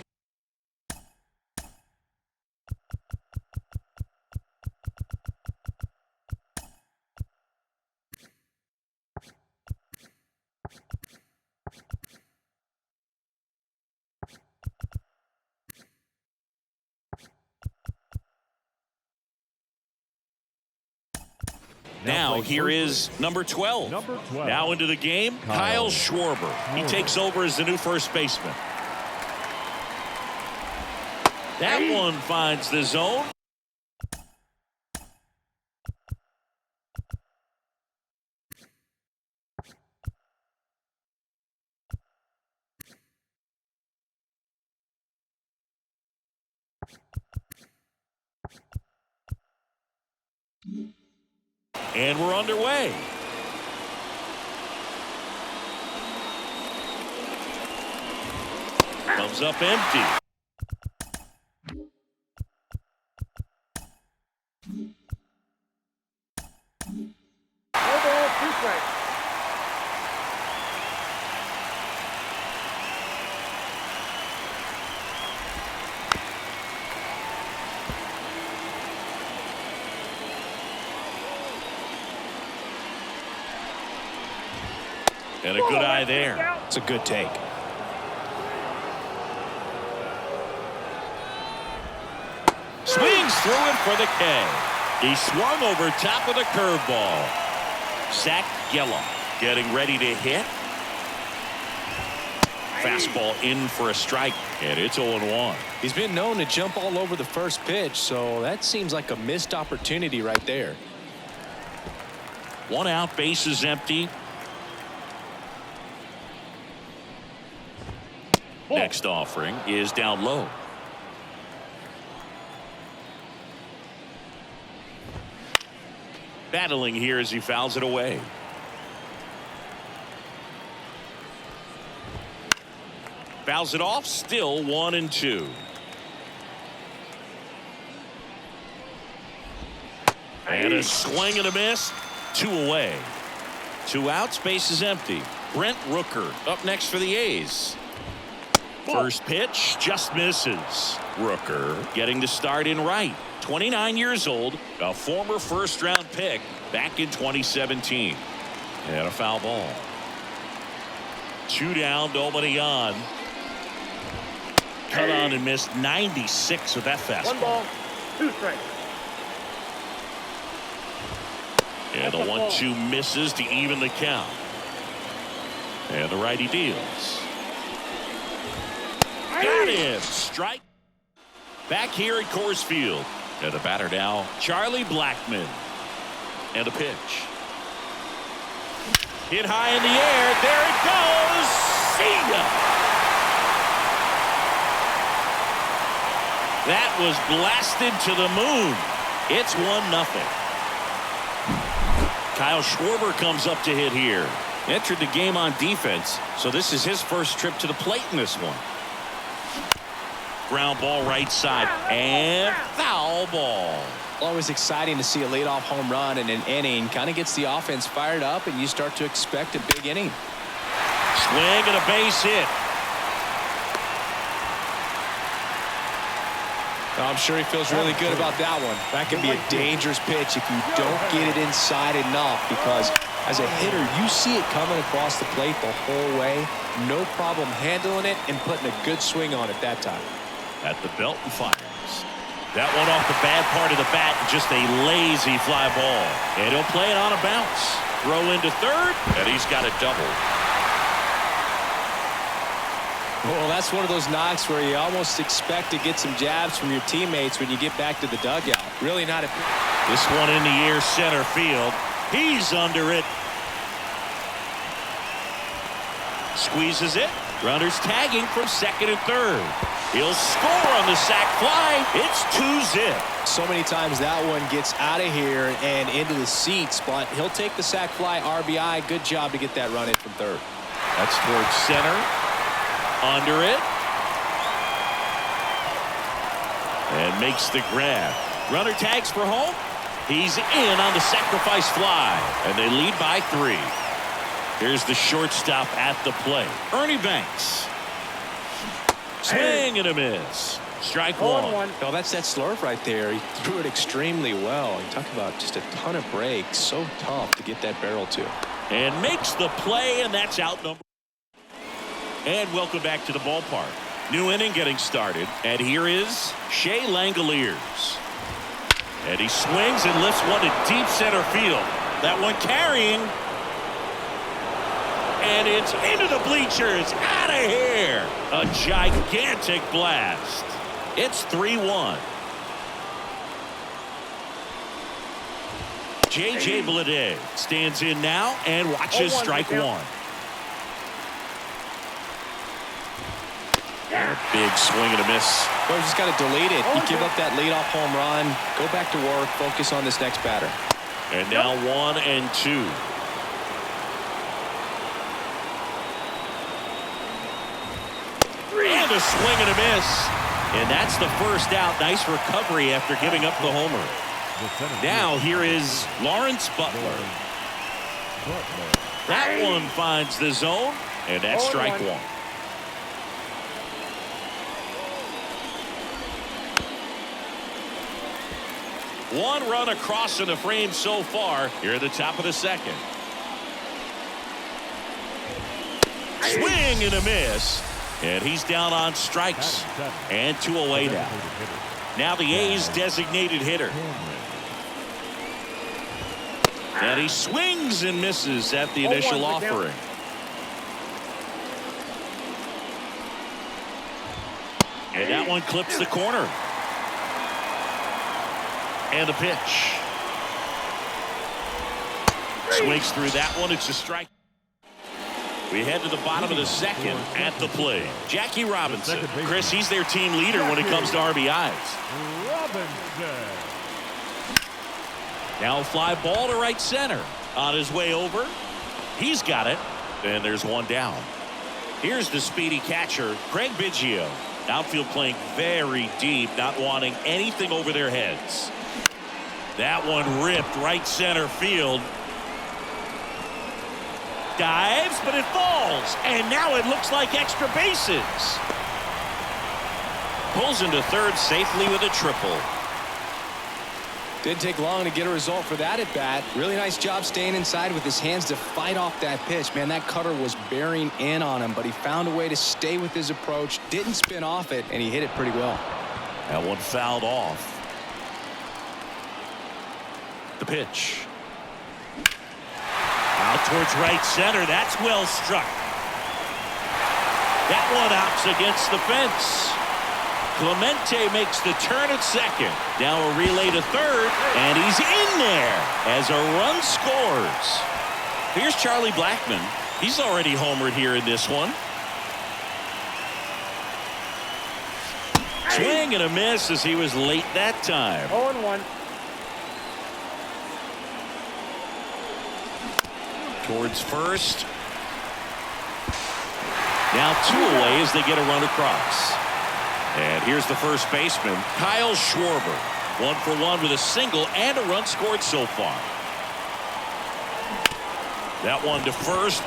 Now here is number 12. Number 12. Now into the game, Kyle Schwarber. He takes over as the new first baseman. That one finds the zone. And we're underway. Comes up empty. No ball, 2 strikes. And a good eye there. It's a good take. Swings through it for the K. He swung over top of the curveball. Zach Geller getting ready to hit. Fastball in for a strike, and it's 0-1. He's been known to jump all over the first pitch, so that seems like a missed opportunity right there. 1 out, base is empty. Next offering is down low. Battling here as he fouls it away. Fouls it off, still 1-2. And a swing and a miss. 2 away. 2 outs, base is empty. Brent Rooker up next for the A's. First pitch just misses. Rooker getting the start in right. 29 years old, a former first-round pick back in 2017. And a foul ball. 2 down, nobody on. Cut on and missed 96 with that fastball. 1 ball, 2 strikes. And the 1-2 misses to even the count. And the righty deals. Got him. Strike. Back here at Coors Field. And the batter now, Charlie Blackmon. And a pitch. Hit high in the air. There it goes. See ya. That was blasted to the moon. It's 1-0. Kyle Schwarber comes up to hit here. Entered the game on defense, so this is his first trip to the plate in this one. Ground ball right side and foul ball. Always exciting to see a leadoff home run in an inning. Kind of gets the offense fired up, and you start to expect a big inning. Swing and a base hit. I'm sure he feels really good about that one. That can be a dangerous pitch if you don't get it inside enough, because as a hitter, you see it coming across the plate the whole way. No problem handling it and putting a good swing on it that time. At the belt and fires. That one off the bad part of the bat, just a lazy fly ball. And he'll play it on a bounce. Throw into third, and he's got a double. Well, that's one of those knocks where you almost expect to get some jabs from your teammates when you get back to the dugout. Really not a... This one in the air center field. He's under it. Squeezes it. Runners tagging from second and third. He'll score on the sac fly. It's 2-zip. So many times that one gets out of here and into the seats, but he'll take the sac fly RBI. Good job to get that run in from third. That's towards center. Under it. And makes the grab. Runner tags for home. He's in on the sacrifice fly. And they lead by 3. Here's the shortstop at the plate. Ernie Banks. Swing and a miss. Strike 1. Oh, that's that slurve right there. He threw it extremely well. You talk about just a ton of breaks. So tough to get that barrel to. And makes the play, and that's out number. And welcome back to the ballpark. New inning getting started. And here is Shea Langoliers. And he swings and lifts one to deep center field. That one carrying. And it's into the bleachers. Out of here. A gigantic blast. It's 3-1. J.J. Bleday stands in now and watches strike 1. And a big swing and a miss. Well, you just got to delete it. You give up that leadoff home run. Go back to work. Focus on this next batter. And now 1 and 2. And a swing and a miss. And that's the first out. Nice recovery after giving up the homer. Now here is Lawrence Butler. That one finds the zone. And that's strike 1. One run across in the frame so far here at the top of the second. Swing and a miss. And he's down on strikes. And 2 away now. Now the A's designated hitter. And he swings and misses at the initial offering. And that one clips the corner. And the pitch. Swings through that one. It's a strike. We head to the bottom of the second at the plate. Jackie Robinson. Chris, he's their team leader when it comes to RBIs. Now a fly ball to right center. On his way over. He's got it. And there's one down. Here's the speedy catcher, Craig Biggio. Outfield playing very deep, not wanting anything over their heads. That one ripped right center field. Dives, but it falls. And now it looks like extra bases. Pulls into third safely with a triple. Didn't take long to get a result for that at bat. Really nice job staying inside with his hands to fight off that pitch. Man, that cutter was bearing in on him, but he found a way to stay with his approach, didn't spin off it, and he hit it pretty well. That one fouled off. The pitch. Out towards right center. That's well struck. That one opts against the fence. Clemente makes the turn at second. Now a relay to third, and he's in there as a run scores. Here's Charlie Blackmon. He's already homered here in this one. Swing and a miss as he was late that time. 0-1. Towards first. Now 2 away as they get a run across. And here's the first baseman, Kyle Schwarber. 1 for 1 with a single and a run scored so far. That one to first.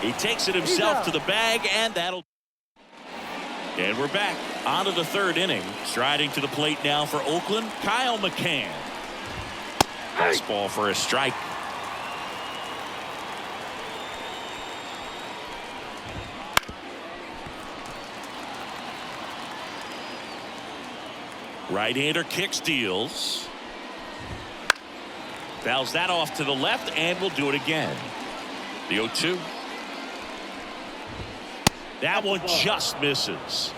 He takes it himself to the bag, and that'll. And we're back onto the third inning. Striding to the plate now for Oakland, Kyle McCann. Fastball for a strike. Right-hander kicks, deals. Fouls that off to the left, and will do it again. The 0-2. That one just misses.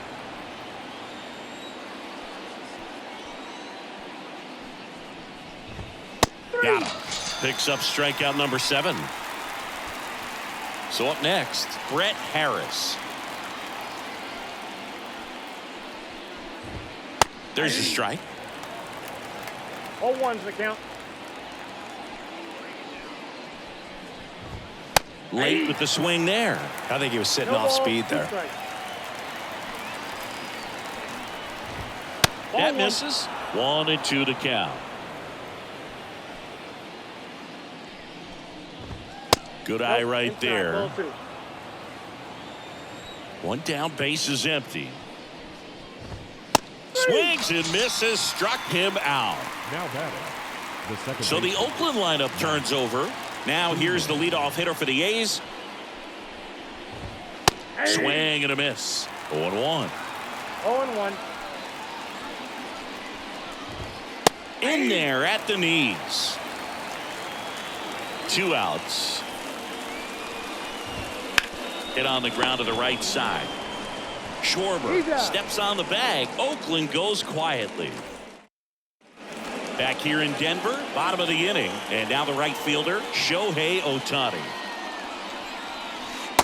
Got him. Picks up strikeout number 7. So up next, Brett Harris. There's a strike. 0-1's the count. Late with the swing there. I think he was sitting No off ball, speed 2 there. strikes. That 0-1. misses. 1-2 to count. Good eye right Inside, there. ball 2. 1 down, base is empty. Swings and misses, struck him out. Now batting, the second So the baseman. Oakland lineup turns over. Now here's the leadoff hitter for the A's. Swing and a miss. 0-1. 0-1. In there at the knees. 2 outs. Hit on the ground to the right side. Schwarber steps on the bag. Oakland goes quietly. Back here in Denver, bottom of the inning, and now the right fielder, Shohei Ohtani.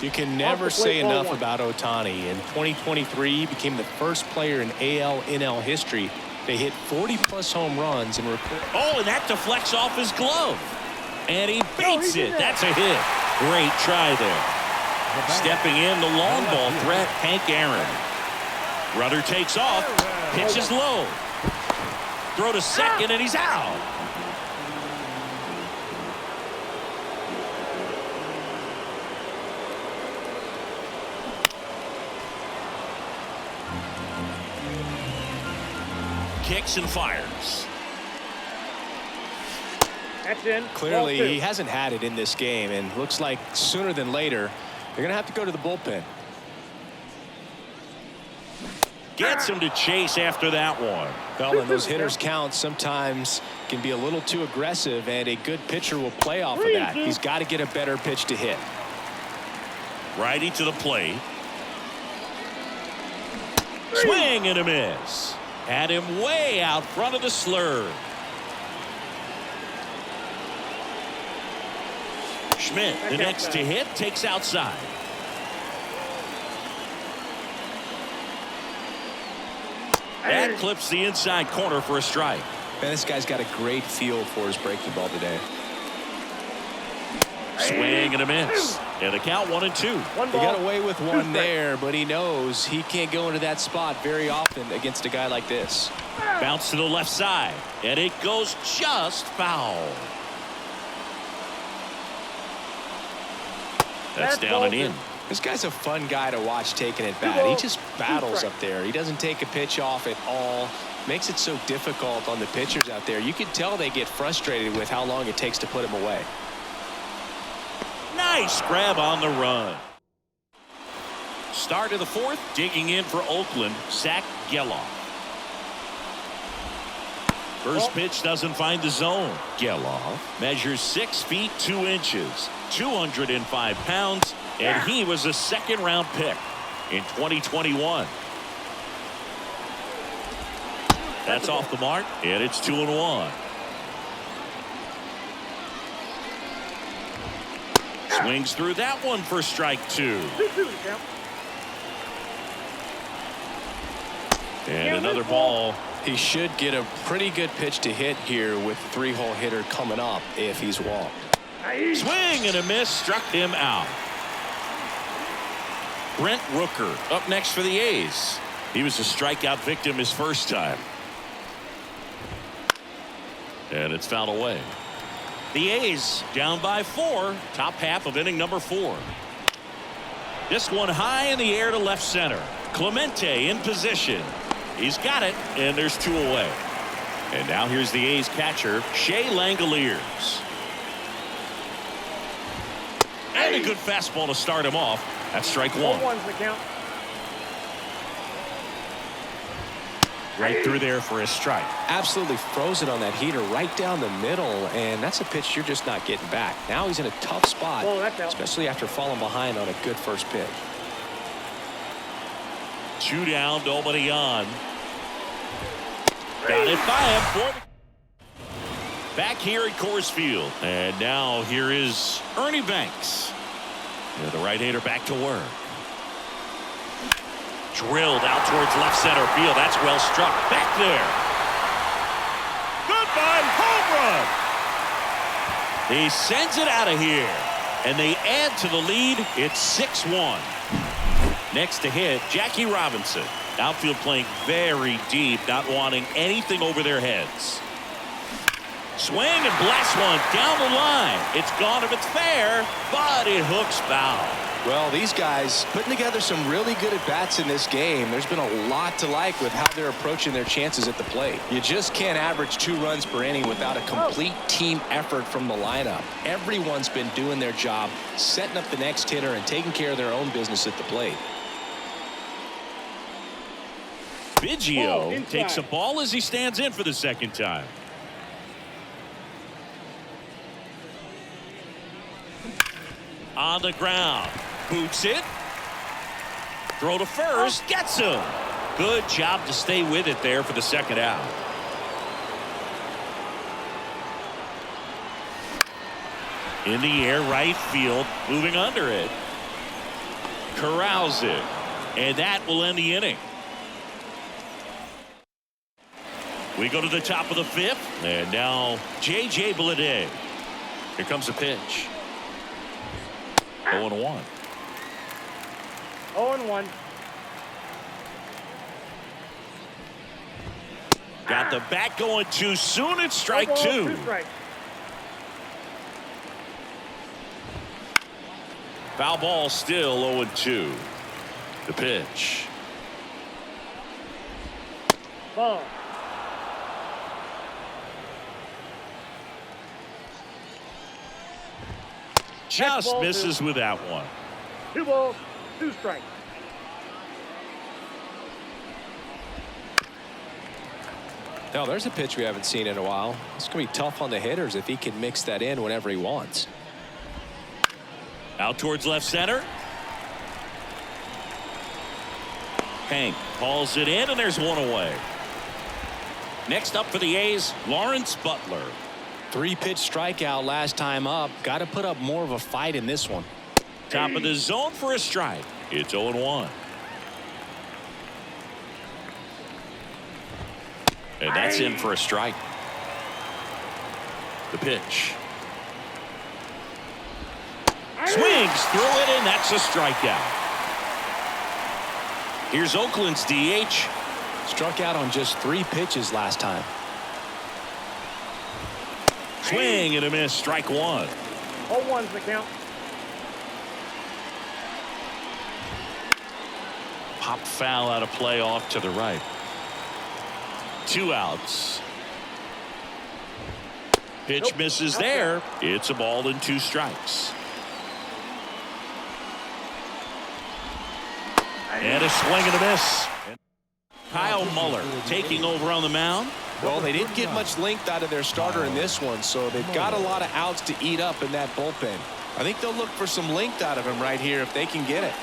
You can never say ball enough 1. about Ohtani. In 2023, he became the first player in AL/NL history to hit 40-plus home runs and report. Oh, and that deflects off his glove. And he beats he's in it. there. That's a hit. Great try there. Stepping in, the long ball threat, Hank Aaron. Runner takes off. Pitch is low. Throw to second, and he's out. Kicks and fires. That's in. Clearly, Ball 2. he hasn't had it in this game, and looks like sooner than later, they're going to have to go to the bullpen. Gets him to chase after that one. Well, and those hitters' counts sometimes can be a little too aggressive, and a good pitcher will play off of that. He's got to get a better pitch to hit. Righty to the plate. Swing and a miss. Had him way out front of the slur. Schmidt, the next to hit, takes outside. That clips the inside corner for a strike. Man, this guy's got a great feel for his breaking ball today. Swing and a miss. And the count 1-2. He got away with one there, but he knows he can't go into that spot very often against a guy like this. Bounce to the left side. And it goes just foul. That's down and in. This guy's a fun guy to watch taking at bat. He just battles up there. He doesn't take a pitch off at all. Makes it so difficult on the pitchers out there. You can tell they get frustrated with how long it takes to put him away. Nice grab on the run. Start of the fourth. Digging in for Oakland, Zach Geloff. First pitch doesn't find the zone. Geloff measures 6 feet 2 inches, 205 pounds, and he was a second-round pick in 2021. That's off the mark, and it's 2-1. Swings through that one for strike 2. And another ball. He should get a pretty good pitch to hit here with the 3-hole hitter coming up if he's walked. Swing and a miss, struck him out. Brent Rooker up next for the A's. He was a strikeout victim his first time. And it's fouled away. The A's down by 4, top half of inning number 4. This one high in the air to left center. Clemente in position. He's got it, and there's 2 away. And now here's the A's catcher, Shea Langoliers. And a good fastball to start him off. That's strike 1. 1-1's the count. Right through there for a strike. Absolutely frozen on that heater right down the middle, and that's a pitch you're just not getting back. Now he's in a tough spot, especially after falling behind on a good first pitch. 2 down, nobody on. Got it by him. Back here at Coors Field. And now here is Ernie Banks. And the right-hander back to work. Drilled out towards left center field. That's well struck. Back there. Goodbye, home run. He sends it out of here. And they add to the lead. It's 6-1. Next to hit, Jackie Robinson. Outfield playing very deep, not wanting anything over their heads. Swing and blast one down the line. It's gone if it's fair, but it hooks foul. Well, these guys putting together some really good at-bats in this game. There's been a lot to like with how they're approaching their chances at the plate. You just can't average 2 runs per inning without a complete team effort from the lineup. Everyone's been doing their job, setting up the next hitter and taking care of their own business at the plate. Biggio takes a ball as he stands in for the second time. On the ground. Boots it. Throw to first. Gets him. Good job to stay with it there for the second out. In the air, right field. Moving under it. Corrals it. And that will end the inning. We go to the top of the 5th, and now J.J. Bleday. Here comes a pitch. 0-1. 0-1. Got the bat going too soon. It's strike 2. Foul ball still 0-2. The pitch. Ball. Just misses with that one. 2 balls, 2 strikes. Now, there's a pitch we haven't seen in a while. It's going to be tough on the hitters if he can mix that in whenever he wants. Out towards left center. Hank hauls it in, and there's 1 away. Next up for the A's, Lawrence Butler. 3-pitch strikeout last time up. Got to put up more of a fight in this one. Top of the zone for a strike. It's 0-1. And that's in for a strike. The pitch. Swings through it, and that's a strikeout. Here's Oakland's DH. Struck out on just 3 pitches last time. Swing and a miss, strike 1. 0-1's the count. Pop foul out of play off to the right. 2 outs. Pitch misses there. It's a ball and 2 strikes. And a swing and a miss. Kyle Muller taking over on the mound. Well, they didn't get much length out of their starter in this one, so they've got a lot of outs to eat up in that bullpen. I think they'll look for some length out of him right here if they can get it.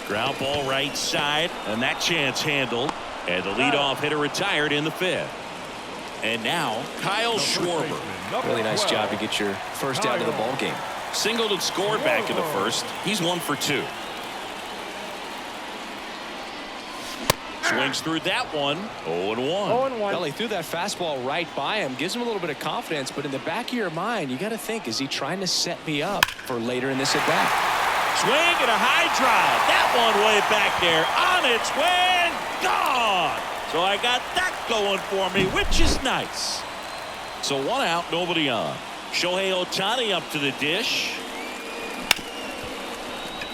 Ground ball right side, and that chance handled. And the leadoff hitter retired in the 5th. And now Kyle Schwarber. Really nice job to get your first out of the ball game. Singled and scored back in the 1st. He's 1 for 2. Swings through that one. 0-1. Well, he threw that fastball right by him. Gives him a little bit of confidence, but in the back of your mind, you got to think, is he trying to set me up for later in this at-bat? Swing and a high drive. That one way back there. On its way and gone. So I got that going for me, which is nice. So 1 out, nobody on. Shohei Ohtani up to the dish.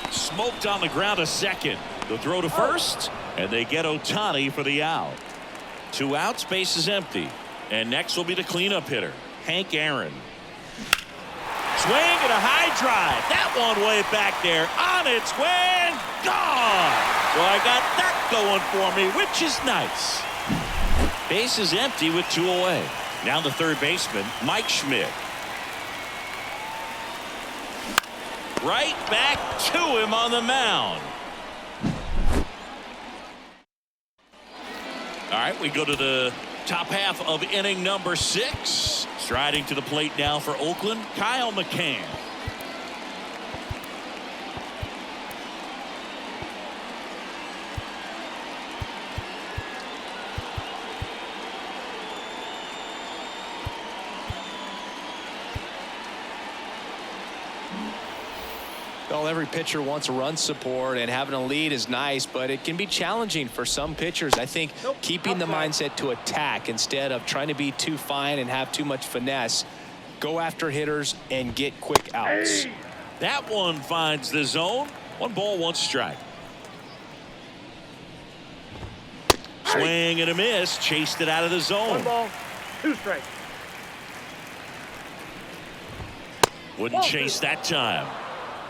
Smoked on the ground to second. The throw to first. And they get Ohtani for the out. 2 outs, base is empty. And next will be the cleanup hitter, Hank Aaron. Swing and a high drive. That one way back there. On its way and gone. So I got that going for me, which is nice. Base is empty with 2 away. Now the third baseman, Mike Schmidt. Right back to him on the mound. All right, we go to the top half of inning number 6. Striding to the plate now for Oakland, Kyle McCann. Well, every pitcher wants a run support, and having a lead is nice, but it can be challenging for some pitchers. I think keeping the mindset to attack instead of trying to be too fine and have too much finesse. Go after hitters and get quick outs. That one finds the zone. 1 ball, 1 strike. Swing and a miss. Chased it out of the zone. 1 ball, 2 strikes. Wouldn't chase that time.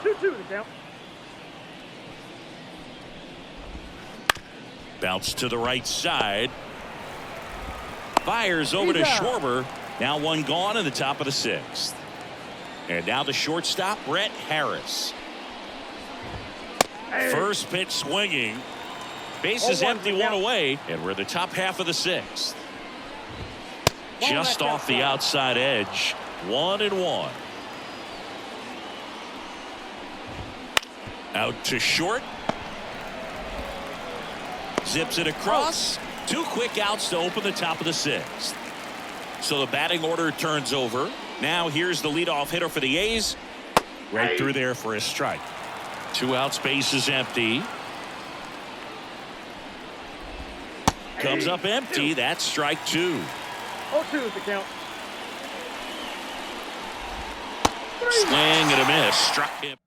2-2 the count. Bounce to the right side. Fires over to Schwarber. Now 1 gone in the top of the 6th. And now the shortstop, Brett Harris. First pitch swinging. Base is empty, 1 away. And we're the top half of the 6th. Just off the outside edge. 1-1. Out to short. Zips it across. 2 quick outs to open the top of the 6th. So the batting order turns over. Now here's the leadoff hitter for the A's. Right through there for a strike. 2 outs, base is empty. Comes up empty. That's strike 2. 0-2 is the count. Swing and a miss. Struck him.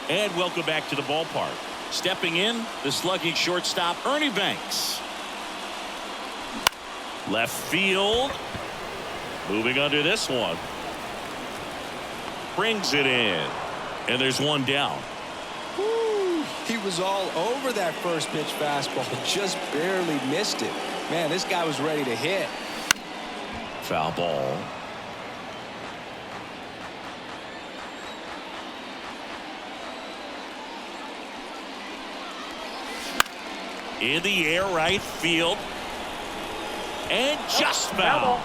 And welcome back to the ballpark. Stepping in, the slugging shortstop, Ernie Banks. Left field. Moving under this one. Brings it in. And there's 1 down. Woo, he was all over that first pitch fastball. Just barely missed it. Man, this guy was ready to hit. Foul ball. In the air, right field. And just foul.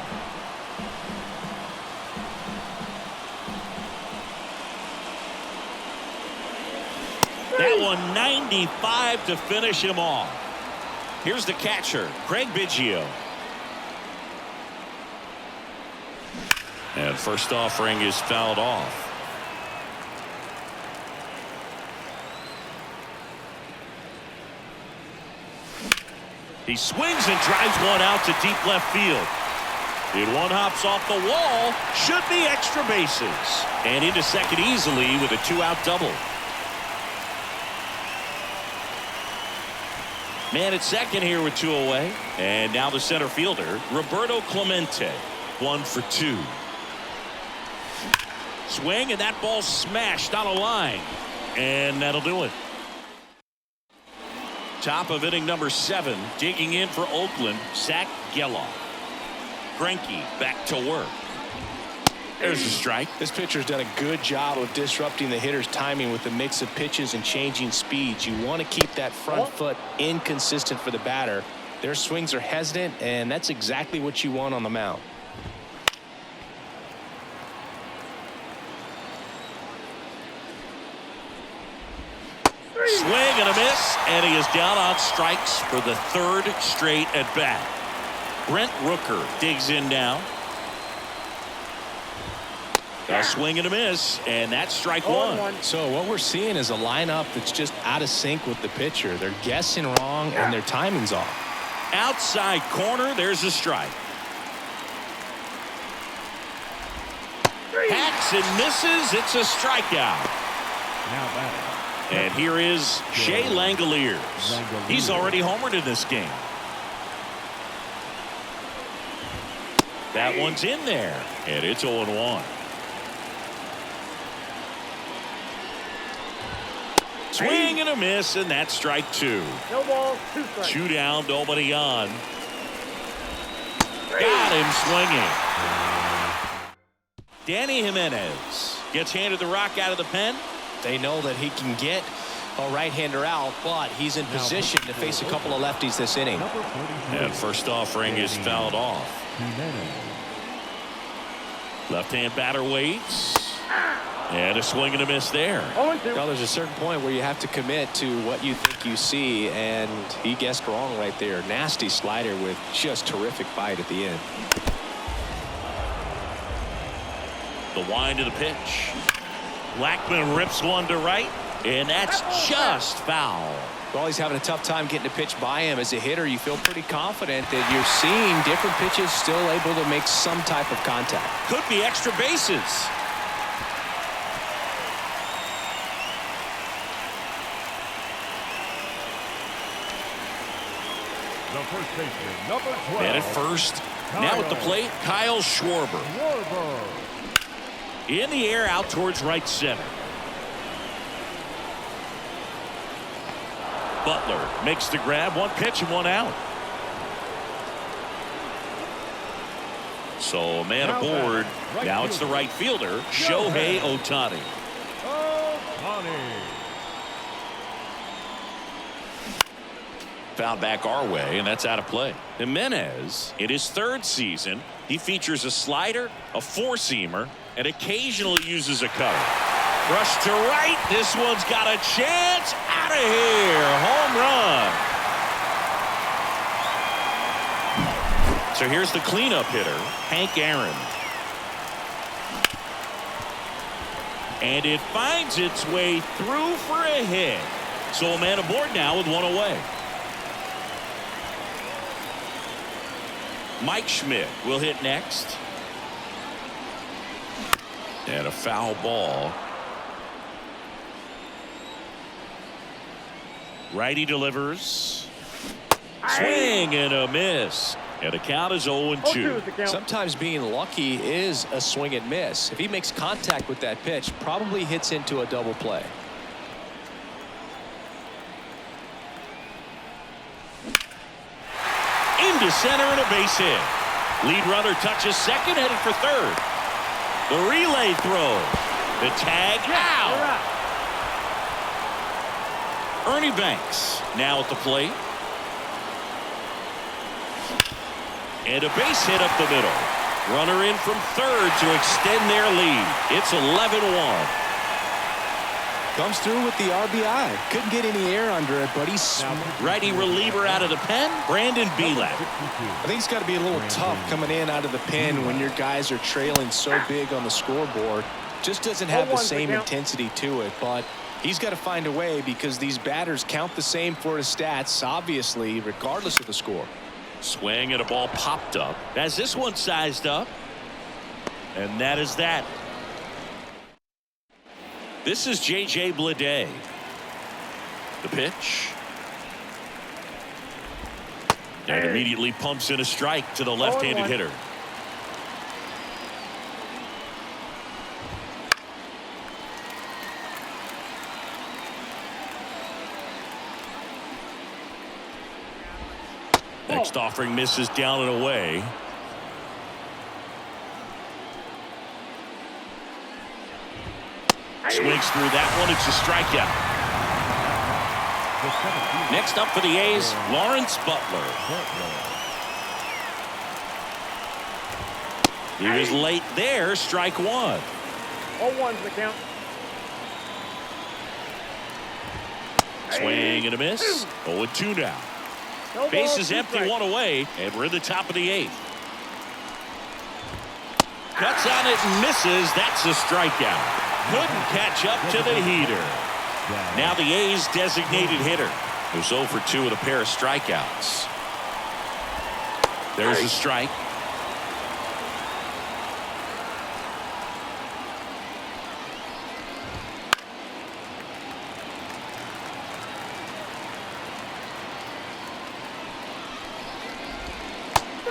That one 95 to finish him off. Here's the catcher, Craig Biggio. And first offering is fouled off. He swings and drives one out to deep left field. And one hops off the wall. Should be extra bases. And into second easily with a 2-out double. Man at second here with 2 away. And now the center fielder, Roberto Clemente. 1 for 2. Swing, and that ball smashed on a line. And that'll do it. Top of inning number 7. Digging in for Oakland, Zach Geloff. Greinke back to work. There's a strike. This pitcher's done a good job of disrupting the hitter's timing with the mix of pitches and changing speeds. You want to keep that front foot inconsistent for the batter. Their swings are hesitant, and that's exactly what you want on the mound. Swing and a miss, and he is down on strikes for the 3rd straight at bat. Brent Rooker digs in now. A swing and a miss, and that's strike 1. So what we're seeing is a lineup that's just out of sync with the pitcher. They're guessing wrong, and their timing's off. Outside corner, there's a strike. Hacks and misses. It's a strikeout. Now batting. And here is Shea Langoliers. He's already homered in this game. That one's in there, and it's 0-1. Swing and a miss, and that's strike 2. No balls, 2 strikes. 2 down, nobody on. Got him swinging. Danny Jimenez gets handed the rock out of the pen. They know that he can get a right-hander out, but he's in position to face a couple of lefties this inning. And first offering is fouled off. Left-hand batter waits. And a swing and a miss there. Well, there's a certain point where you have to commit to what you think you see, and he guessed wrong right there. Nasty slider with just terrific bite at the end. The wind of the pitch. Blackman rips one to right, and that's just foul. Well, he's having a tough time getting a pitch by him. As a hitter, you feel pretty confident that you're seeing different pitches still able to make some type of contact. Could be extra bases. The first baseman, number 12. And at first, now at the plate, Kyle Schwarber. In the air out towards right center. Butler makes the grab. 1 pitch and 1 out. So a man aboard. Now it's the right fielder, Shohei Ohtani. Foul back our way, and that's out of play. Jimenez, in his 3rd season, he features a slider, a 4-seamer, and occasionally uses a cutter. Rush to right. This one's got a chance. Out of here. Home run. So here's the cleanup hitter, Hank Aaron. And it finds its way through for a hit. So a man aboard now with 1 away. Mike Schmidt will hit next. And a foul ball. Righty delivers. Swing and a miss. And the count is 0-2. Sometimes being lucky is a swing and miss. If he makes contact with that pitch, probably hits into a double play. Into center and a base hit. Lead runner touches second, headed for 3rd. The relay throw. The tag out. Ernie Banks now at the plate. And a base hit up the middle. Runner in from 3rd to extend their lead. It's 11-1. Comes through with the RBI. Couldn't get any air under it, but he's Righty reliever out of the pen, Brandon Bielak. I think it's got to be a little tough coming in out of the pen when your guys are trailing so big on the scoreboard. Just doesn't have the same intensity to it, but he's got to find a way because these batters count the same for his stats, obviously, regardless of the score. Swing and a ball popped up. As this one sized up. And that is that. This is J.J. Bleday. The pitch. And immediately pumps in a strike to the left-handed 0-1. hitter. Next offering misses down and away. Swings through that one. It's a strikeout. Next up for the A's, Lawrence Butler. He was late there. Strike one. 0-1's the count. Swing and a miss. 0-2 now. No Base ball, is two empty, strikes. one away, and we're in the top of the 8th. Cuts on it and misses. That's a strikeout. Couldn't catch up to the heater. Now the A's designated hitter, who's 0 for 2 with a pair of strikeouts. There's a strike.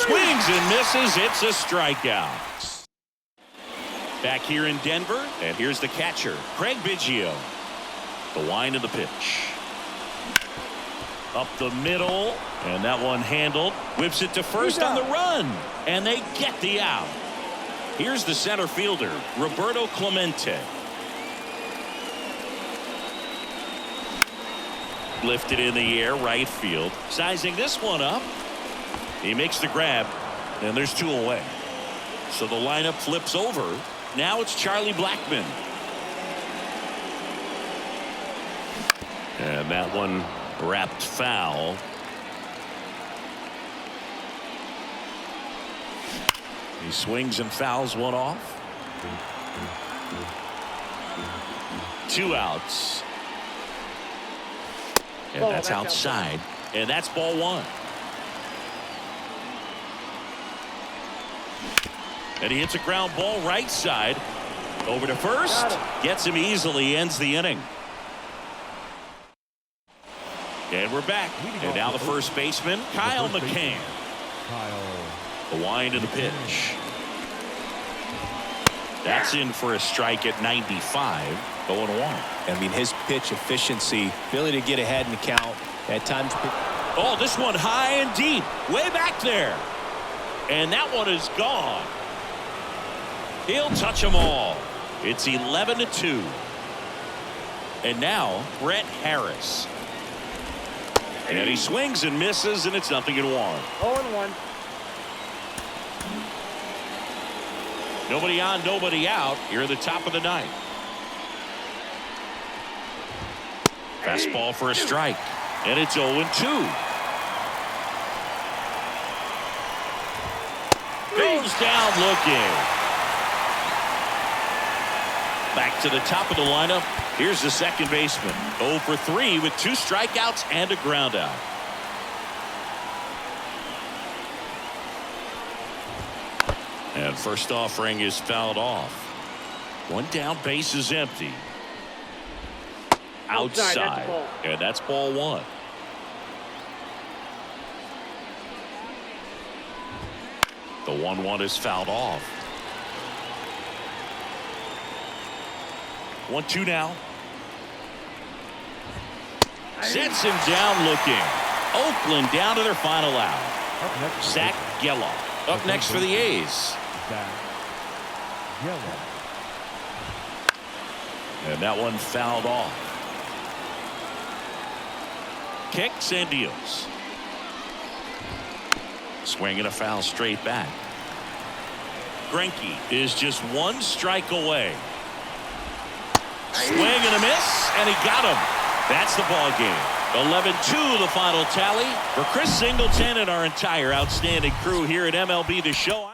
Swings and misses. It's a strikeout. Back here in Denver, and here's the catcher, Craig Biggio. The wind of the pitch. Up the middle, and that one handled. Whips it to first on the run, and they get the out. Here's the center fielder, Roberto Clemente. Lifted in the air, right field. Sizing this one up. He makes the grab, and there's 2 away. So the lineup flips over. Now it's Charlie Blackmon. And that one wrapped foul. He swings and fouls one off. 2 outs. And that's outside. And that's ball 1. And he hits a ground ball right side. Over to first. Gets him easily. Ends the inning. And we're back. And now the first baseman, Kyle McCann. The wind of the pitch. That's in for a strike at 95. 0-1. I mean, his pitch efficiency, ability to get ahead in the count at times. Oh, this one high and deep. Way back there. And that one is gone. He'll touch them all. It's 11-2. And now Brett Harris. And he swings and misses, and it's 0-1. 0-1. Nobody on, nobody out. Here at the top of the 9th. Fastball for a strike. And it's 0-2. Goes down looking. Back to the top of the lineup. Here's the second baseman. 0 for 3 with 2 strikeouts and a ground out. And first offering is fouled off. One down, base is empty. Outside. That's ball. And that's ball 1. The 1-1 is fouled off. 1-2 now. Sets him down looking. Oakland down to their final out. Zach Geloff up next for the A's. And that one fouled off. Kicks and deals. Swinging a foul straight back. Greinke is just 1 strike away. Swing and a miss, and he got him. That's the ball game. 11-2 the final tally. For Chris Singleton and our entire outstanding crew here at MLB The Show.